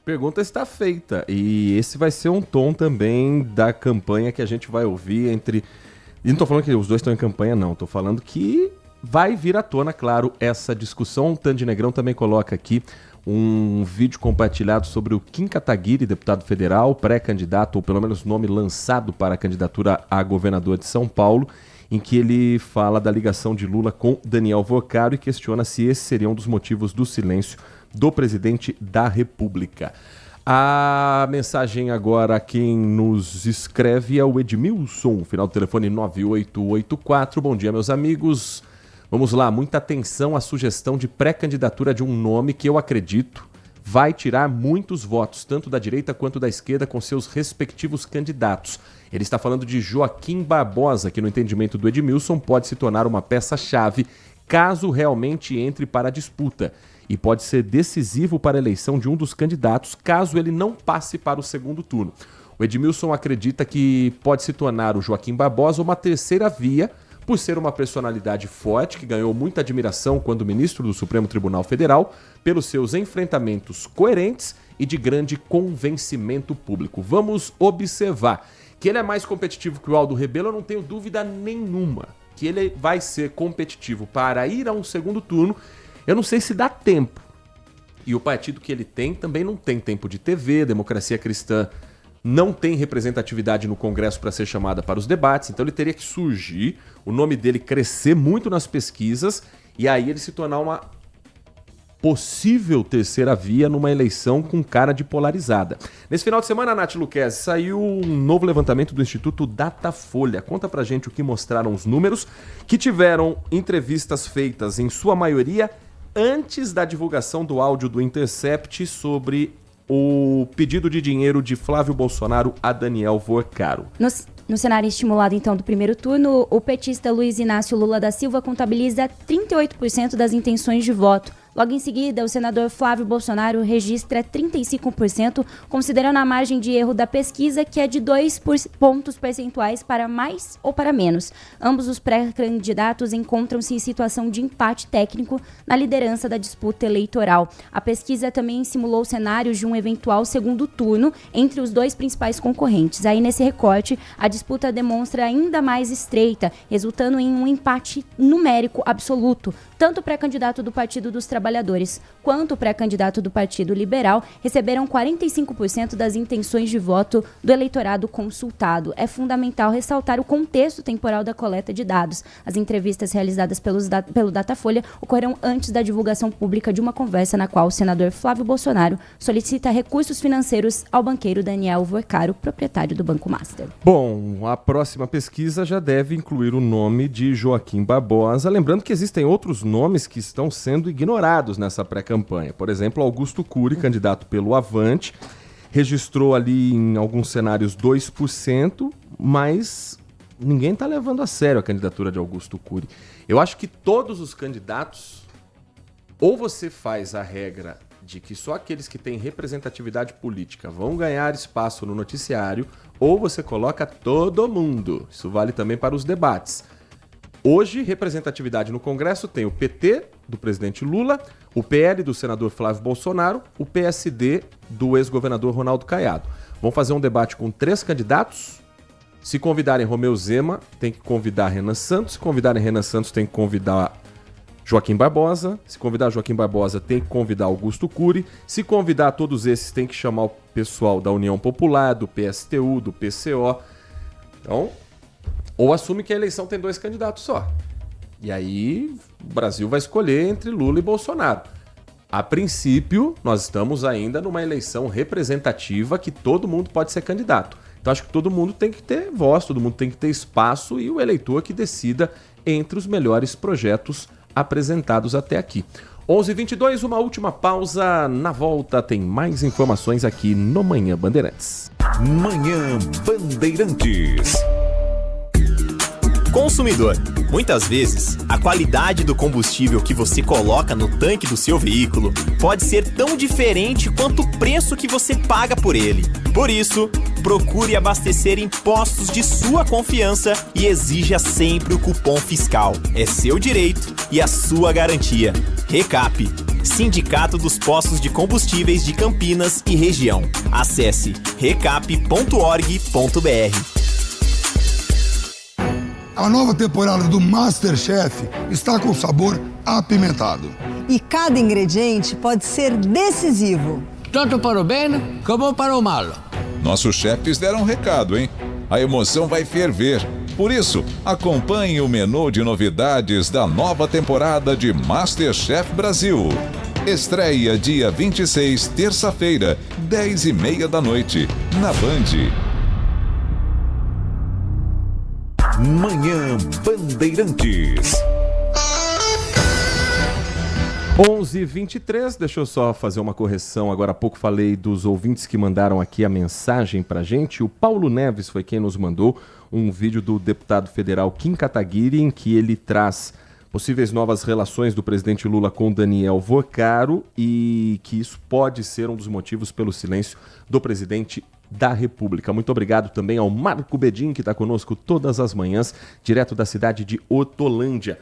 Pergunta está feita, e esse vai ser um tom também da campanha que a gente vai ouvir entre... E não tô falando que os dois estão em campanha, não. Tô falando que vai vir à tona, claro, essa discussão. O Tandy Negrão também coloca aqui um vídeo compartilhado sobre o Kim Kataguiri, deputado federal, pré-candidato, ou pelo menos nome lançado para a candidatura a governador de São Paulo, em que ele fala da ligação de Lula com Daniel Vorcaro e questiona se esse seria um dos motivos do silêncio do presidente da República. A mensagem agora, quem nos escreve é o Edmilson, final do telefone 9884. Bom dia, meus amigos. Vamos lá, muita atenção à sugestão de pré-candidatura de um nome que eu acredito vai tirar muitos votos, tanto da direita quanto da esquerda, com seus respectivos candidatos. Ele está falando de Joaquim Barbosa, que no entendimento do Edmilson pode se tornar uma peça-chave caso realmente entre para a disputa, e pode ser decisivo para a eleição de um dos candidatos caso ele não passe para o segundo turno. O Edmilson acredita que pode se tornar o Joaquim Barbosa uma terceira via, por ser uma personalidade forte que ganhou muita admiração quando ministro do Supremo Tribunal Federal, pelos seus enfrentamentos coerentes e de grande convencimento público. Vamos observar que ele é mais competitivo que o Aldo Rebelo, eu não tenho dúvida nenhuma que ele vai ser competitivo para ir a um segundo turno. Eu não sei se dá tempo. E o partido que ele tem também não tem tempo de TV, Democracia Cristã não tem representatividade no Congresso para ser chamada para os debates, então ele teria que surgir, o nome dele crescer muito nas pesquisas e aí ele se tornar uma possível terceira via numa eleição com cara de polarizada. Nesse final de semana, Nath Luquezzi, saiu um novo levantamento do Instituto Datafolha. Conta pra gente o que mostraram os números, que tiveram entrevistas feitas, em sua maioria, antes da divulgação do áudio do Intercept sobre o pedido de dinheiro de Flávio Bolsonaro a Daniel Vorcaro. No cenário estimulado, então, do primeiro turno, o petista Luiz Inácio Lula da Silva contabiliza 38% das intenções de voto. Logo em seguida, o senador Flávio Bolsonaro registra 35%, considerando a margem de erro da pesquisa, que é de 2 pontos percentuais para mais ou para menos. Ambos os pré-candidatos encontram-se em situação de empate técnico na liderança da disputa eleitoral. A pesquisa também simulou cenários de um eventual segundo turno entre os dois principais concorrentes. Aí, nesse recorte, a disputa demonstra ainda mais estreita, resultando em um empate numérico absoluto. Tanto o pré-candidato do Partido dos Trabalhadores quanto o pré-candidato do Partido Liberal receberam 45% das intenções de voto do eleitorado consultado. É fundamental ressaltar o contexto temporal da coleta de dados. As entrevistas realizadas pelo Datafolha ocorreram antes da divulgação pública de uma conversa na qual o senador Flávio Bolsonaro solicita recursos financeiros ao banqueiro Daniel Vorcaro, proprietário do Banco Master. Bom, a próxima pesquisa já deve incluir o nome de Joaquim Barbosa, lembrando que existem outros nomes que estão sendo ignorados nessa pré-campanha. Por exemplo, Augusto Cury, candidato pelo Avante, registrou ali em alguns cenários 2%, mas ninguém está levando a sério a candidatura de Augusto Cury. Eu acho que todos os candidatos, ou você faz a regra de que só aqueles que têm representatividade política vão ganhar espaço no noticiário, ou você coloca todo mundo. Isso vale também para os debates. Hoje, representatividade no Congresso tem o PT, do presidente Lula, o PL do senador Flávio Bolsonaro, o PSD do ex-governador Ronaldo Caiado. Vão fazer um debate com 3 candidatos. Se convidarem Romeu Zema, tem que convidar Renan Santos. Se convidarem Renan Santos, tem que convidar Joaquim Barbosa. Se convidar Joaquim Barbosa, tem que convidar Augusto Cury. Se convidar todos esses, tem que chamar o pessoal da União Popular, do PSTU, do PCO. Então, ou assume que a eleição tem 2 candidatos só. E aí o Brasil vai escolher entre Lula e Bolsonaro. A princípio, nós estamos ainda numa eleição representativa que todo mundo pode ser candidato. Então acho que todo mundo tem que ter voz, todo mundo tem que ter espaço e o eleitor que decida entre os melhores projetos apresentados até aqui. 11h22, uma última pausa. Na volta tem mais informações aqui no Manhã Bandeirantes. Manhã Bandeirantes. Consumidor. Muitas vezes, a qualidade do combustível que você coloca no tanque do seu veículo pode ser tão diferente quanto o preço que você paga por ele. Por isso, procure abastecer em postos de sua confiança e exija sempre o cupom fiscal. É seu direito e a sua garantia. Recap, Sindicato dos Postos de Combustíveis de Campinas e Região. Acesse recap.org.br. A nova temporada do MasterChef está com sabor apimentado. E cada ingrediente pode ser decisivo. Tanto para o bem como para o mal. Nossos chefes deram um recado, hein? A emoção vai ferver. Por isso, acompanhe o menu de novidades da nova temporada de MasterChef Brasil. Estreia dia 26, terça-feira, 10h30 da noite, na Band. Manhã Bandeirantes. 11h23, deixa eu só fazer uma correção. Agora há pouco falei dos ouvintes que mandaram aqui a mensagem pra gente. O Paulo Neves foi quem nos mandou um vídeo do deputado federal Kim Kataguiri, em que ele traz possíveis novas relações do presidente Lula com Daniel Vocaro e que isso pode ser um dos motivos pelo silêncio do presidente da República. Muito obrigado também ao Marco Bedin, que está conosco todas as manhãs, direto da cidade de Hortolândia.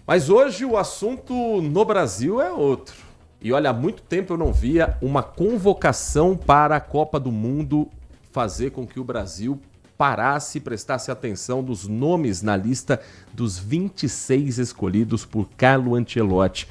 Mas hoje o assunto no Brasil é outro. E olha, há muito tempo eu não via uma convocação para a Copa do Mundo fazer com que o Brasil parasse e prestasse atenção dos nomes na lista dos 26 escolhidos por Carlo Ancelotti.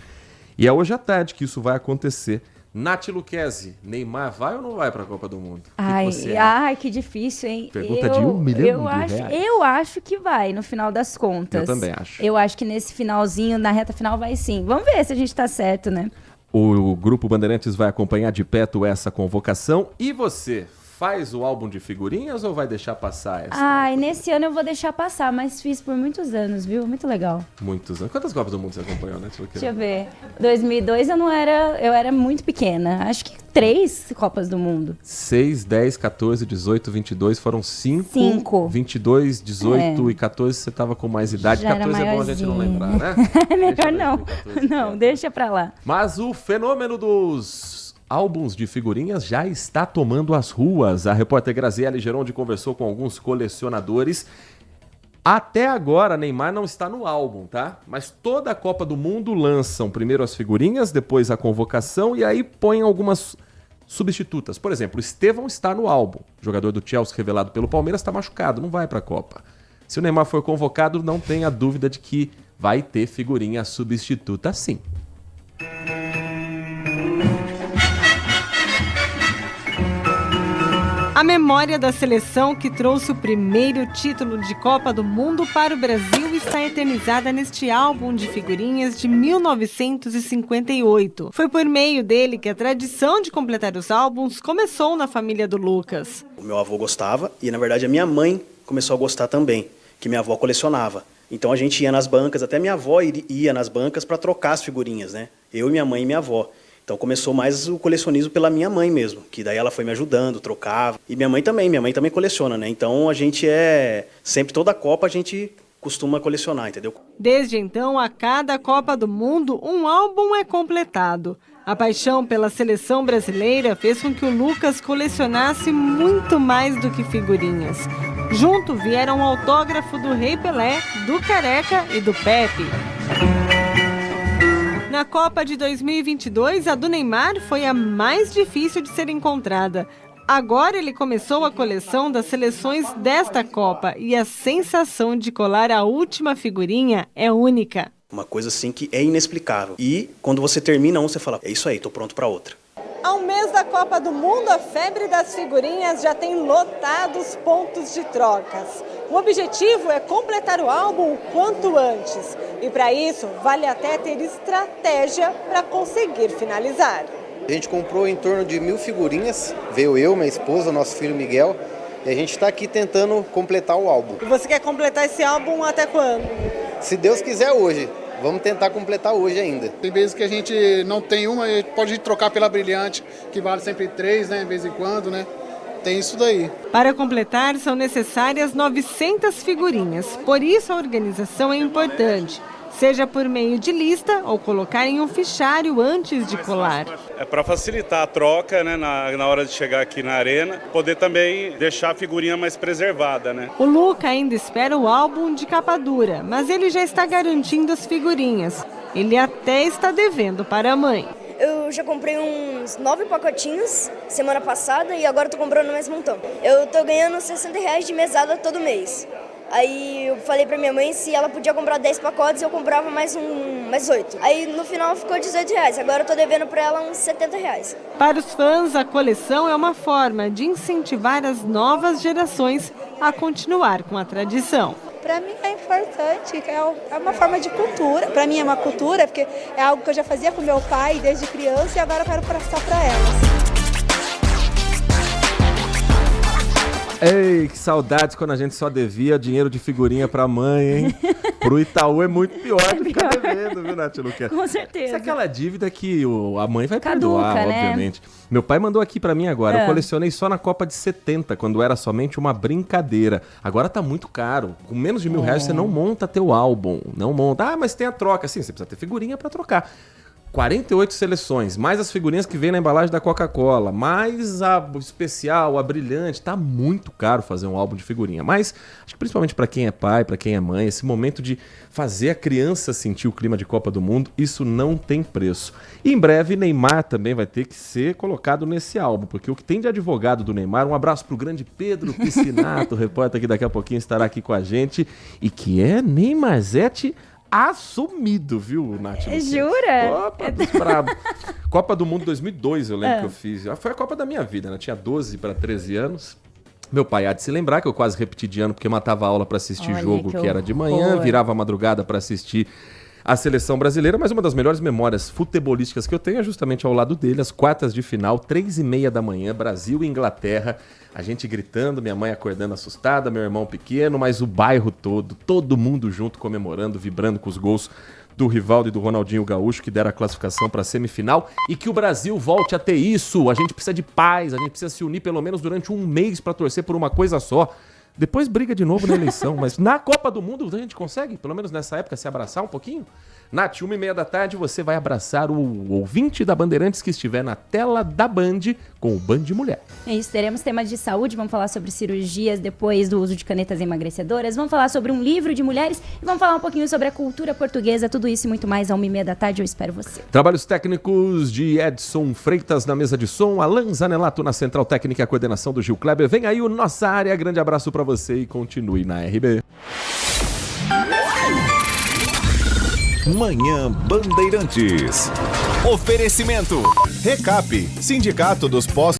E é hoje à tarde que isso vai acontecer. Nath Luquezzi, Neymar vai ou não vai para a Copa do Mundo? Ai, que difícil, hein? Pergunta de $1 milhão de reais. Eu acho que vai, no final das contas. Eu também acho. Eu acho que nesse finalzinho, na reta final, vai sim. Vamos ver se a gente tá certo, né? O Grupo Bandeirantes vai acompanhar de perto essa convocação. E você, faz o álbum de figurinhas ou vai deixar passar essa? Ai, nesse ano eu vou deixar passar, mas fiz por muitos anos, viu? Muito legal. Muitos anos. Quantas Copas do Mundo você acompanhou, né? Deixa eu ver. 2002 eu era muito pequena. Acho que 3 Copas do Mundo. 6, 10, 14, 18, 22, foram 5. 22, 18 e 14 você tava com mais idade. Já 14 é bom a gente não lembrar, né? Melhor não. 14, não, deixa pra lá. Mas o fenômeno dos álbuns de figurinhas já está tomando as ruas. A repórter Graziele Geronde conversou com alguns colecionadores. Até agora, Neymar não está no álbum, tá? Mas toda a Copa do Mundo lançam primeiro as figurinhas, depois a convocação e aí põem algumas substitutas. Por exemplo, o Estevão está no álbum. O jogador do Chelsea revelado pelo Palmeiras está machucado, não vai para a Copa. Se o Neymar for convocado, não tenha dúvida de que vai ter figurinha substituta sim. A memória da seleção que trouxe o primeiro título de Copa do Mundo para o Brasil está eternizada neste álbum de figurinhas de 1958. Foi por meio dele que a tradição de completar os álbuns começou na família do Lucas. O meu avô gostava e, na verdade, a minha mãe começou a gostar também, que minha avó colecionava. Então a gente ia nas bancas, até minha avó ia nas bancas para trocar as figurinhas, né? Eu, minha mãe e minha avó. Então começou mais o colecionismo pela minha mãe mesmo, que daí ela foi me ajudando, trocava. E minha mãe também coleciona, né? Então a gente sempre toda Copa a gente costuma colecionar, entendeu? Desde então, a cada Copa do Mundo, um álbum é completado. A paixão pela seleção brasileira fez com que o Lucas colecionasse muito mais do que figurinhas. Junto vieram o autógrafo do Rei Pelé, do Careca e do Pepe. Na Copa de 2022, a do Neymar foi a mais difícil de ser encontrada. Agora ele começou a coleção das seleções desta Copa e a sensação de colar a última figurinha é única. Uma coisa assim que é inexplicável. E quando você termina você fala, é isso aí, tô pronto para outra. Há um mês da Copa do Mundo, a febre das figurinhas já tem lotado os pontos de trocas. O objetivo é completar o álbum o quanto antes. E para isso, vale até ter estratégia para conseguir finalizar. A gente comprou em torno de 1.000 figurinhas. Veio eu, minha esposa, nosso filho Miguel. E a gente está aqui tentando completar o álbum. E você quer completar esse álbum até quando? Se Deus quiser, hoje. Vamos tentar completar hoje ainda. Tem vezes que a gente não tem uma, a gente pode trocar pela Brilhante, que vale sempre 3, né, de vez em quando, né? Tem isso daí. Para completar, são necessárias 900 figurinhas. Por isso, a organização é importante. Seja por meio de lista ou colocar em um fichário antes de colar. É para facilitar a troca, né, na hora de chegar aqui na arena, poder também deixar a figurinha mais preservada, né? O Luca ainda espera o álbum de capa dura, mas ele já está garantindo as figurinhas. Ele até está devendo para a mãe. Eu já comprei uns 9 pacotinhos semana passada e agora estou comprando mais um montão. Eu estou ganhando R$60 de mesada todo mês. Aí eu falei pra minha mãe se ela podia comprar 10 pacotes, eu comprava mais 8. Aí no final ficou R$18. Agora eu tô devendo pra ela uns R$70. Para os fãs, a coleção é uma forma de incentivar as novas gerações a continuar com a tradição. Para mim é importante, é uma forma de cultura. Para mim é uma cultura, porque é algo que eu já fazia com meu pai desde criança e agora eu quero passar para elas. Ei, que saudades quando a gente só devia dinheiro de figurinha pra mãe, hein? Pro Itaú é muito pior do que ficar devendo, viu, Nath Luquezzi? Com certeza. Isso é aquela dívida que a mãe vai Caduca, perdoar, né? obviamente. Meu pai mandou aqui pra mim agora. Eu colecionei só na Copa de 70, quando era somente uma brincadeira. Agora tá muito caro. Com menos de R$1.000 você não monta teu álbum. Não monta. Ah, mas tem a troca. Sim, você precisa ter figurinha pra trocar. 48 seleções, mais as figurinhas que vem na embalagem da Coca-Cola, mais a especial, a brilhante. Tá muito caro fazer um álbum de figurinha. Mas acho que principalmente para quem é pai, para quem é mãe, esse momento de fazer a criança sentir o clima de Copa do Mundo, isso não tem preço. E em breve, Neymar também vai ter que ser colocado nesse álbum, porque o que tem de advogado do Neymar, um abraço pro grande Pedro Piscinato, repórter que daqui a pouquinho estará aqui com a gente, e que é Neymarzete assumido, viu, Nath? Jura? Opa, dos brabo. Copa do Mundo 2002, eu lembro que eu fiz. Foi a Copa da minha vida, né? Tinha 12 para 13 anos. Meu pai há de se lembrar que eu quase repeti de ano porque matava aula para assistir jogo que era de manhã, virava a madrugada para assistir a seleção brasileira, mas uma das melhores memórias futebolísticas que eu tenho é justamente ao lado dele, as quartas de final, 3h30 da manhã, Brasil e Inglaterra, a gente gritando, minha mãe acordando assustada, meu irmão pequeno, mas o bairro todo mundo junto comemorando, vibrando com os gols do Rivaldo e do Ronaldinho Gaúcho, que deram a classificação para a semifinal, e que o Brasil volte a ter isso. A gente precisa de paz, a gente precisa se unir pelo menos durante um mês para torcer por uma coisa só. Depois briga de novo na eleição, mas na Copa do Mundo a gente consegue, pelo menos nessa época, se abraçar um pouquinho? Nath, 1h30 da tarde, você vai abraçar o ouvinte da Bandeirantes que estiver na tela da Band com o Band Mulher. É isso, teremos temas de saúde, vamos falar sobre cirurgias depois do uso de canetas emagrecedoras, vamos falar sobre um livro de mulheres e vamos falar um pouquinho sobre a cultura portuguesa, tudo isso e muito mais à 1h30 da tarde, eu espero você. Trabalhos técnicos de Edson Freitas na mesa de som, Alan Zanelato na central técnica e a coordenação do Gil Kleber. Vem aí o Nossa Área, grande abraço pra você e continue na RB. Manhã Bandeirantes. Oferecimento. Recap, Sindicato dos Postos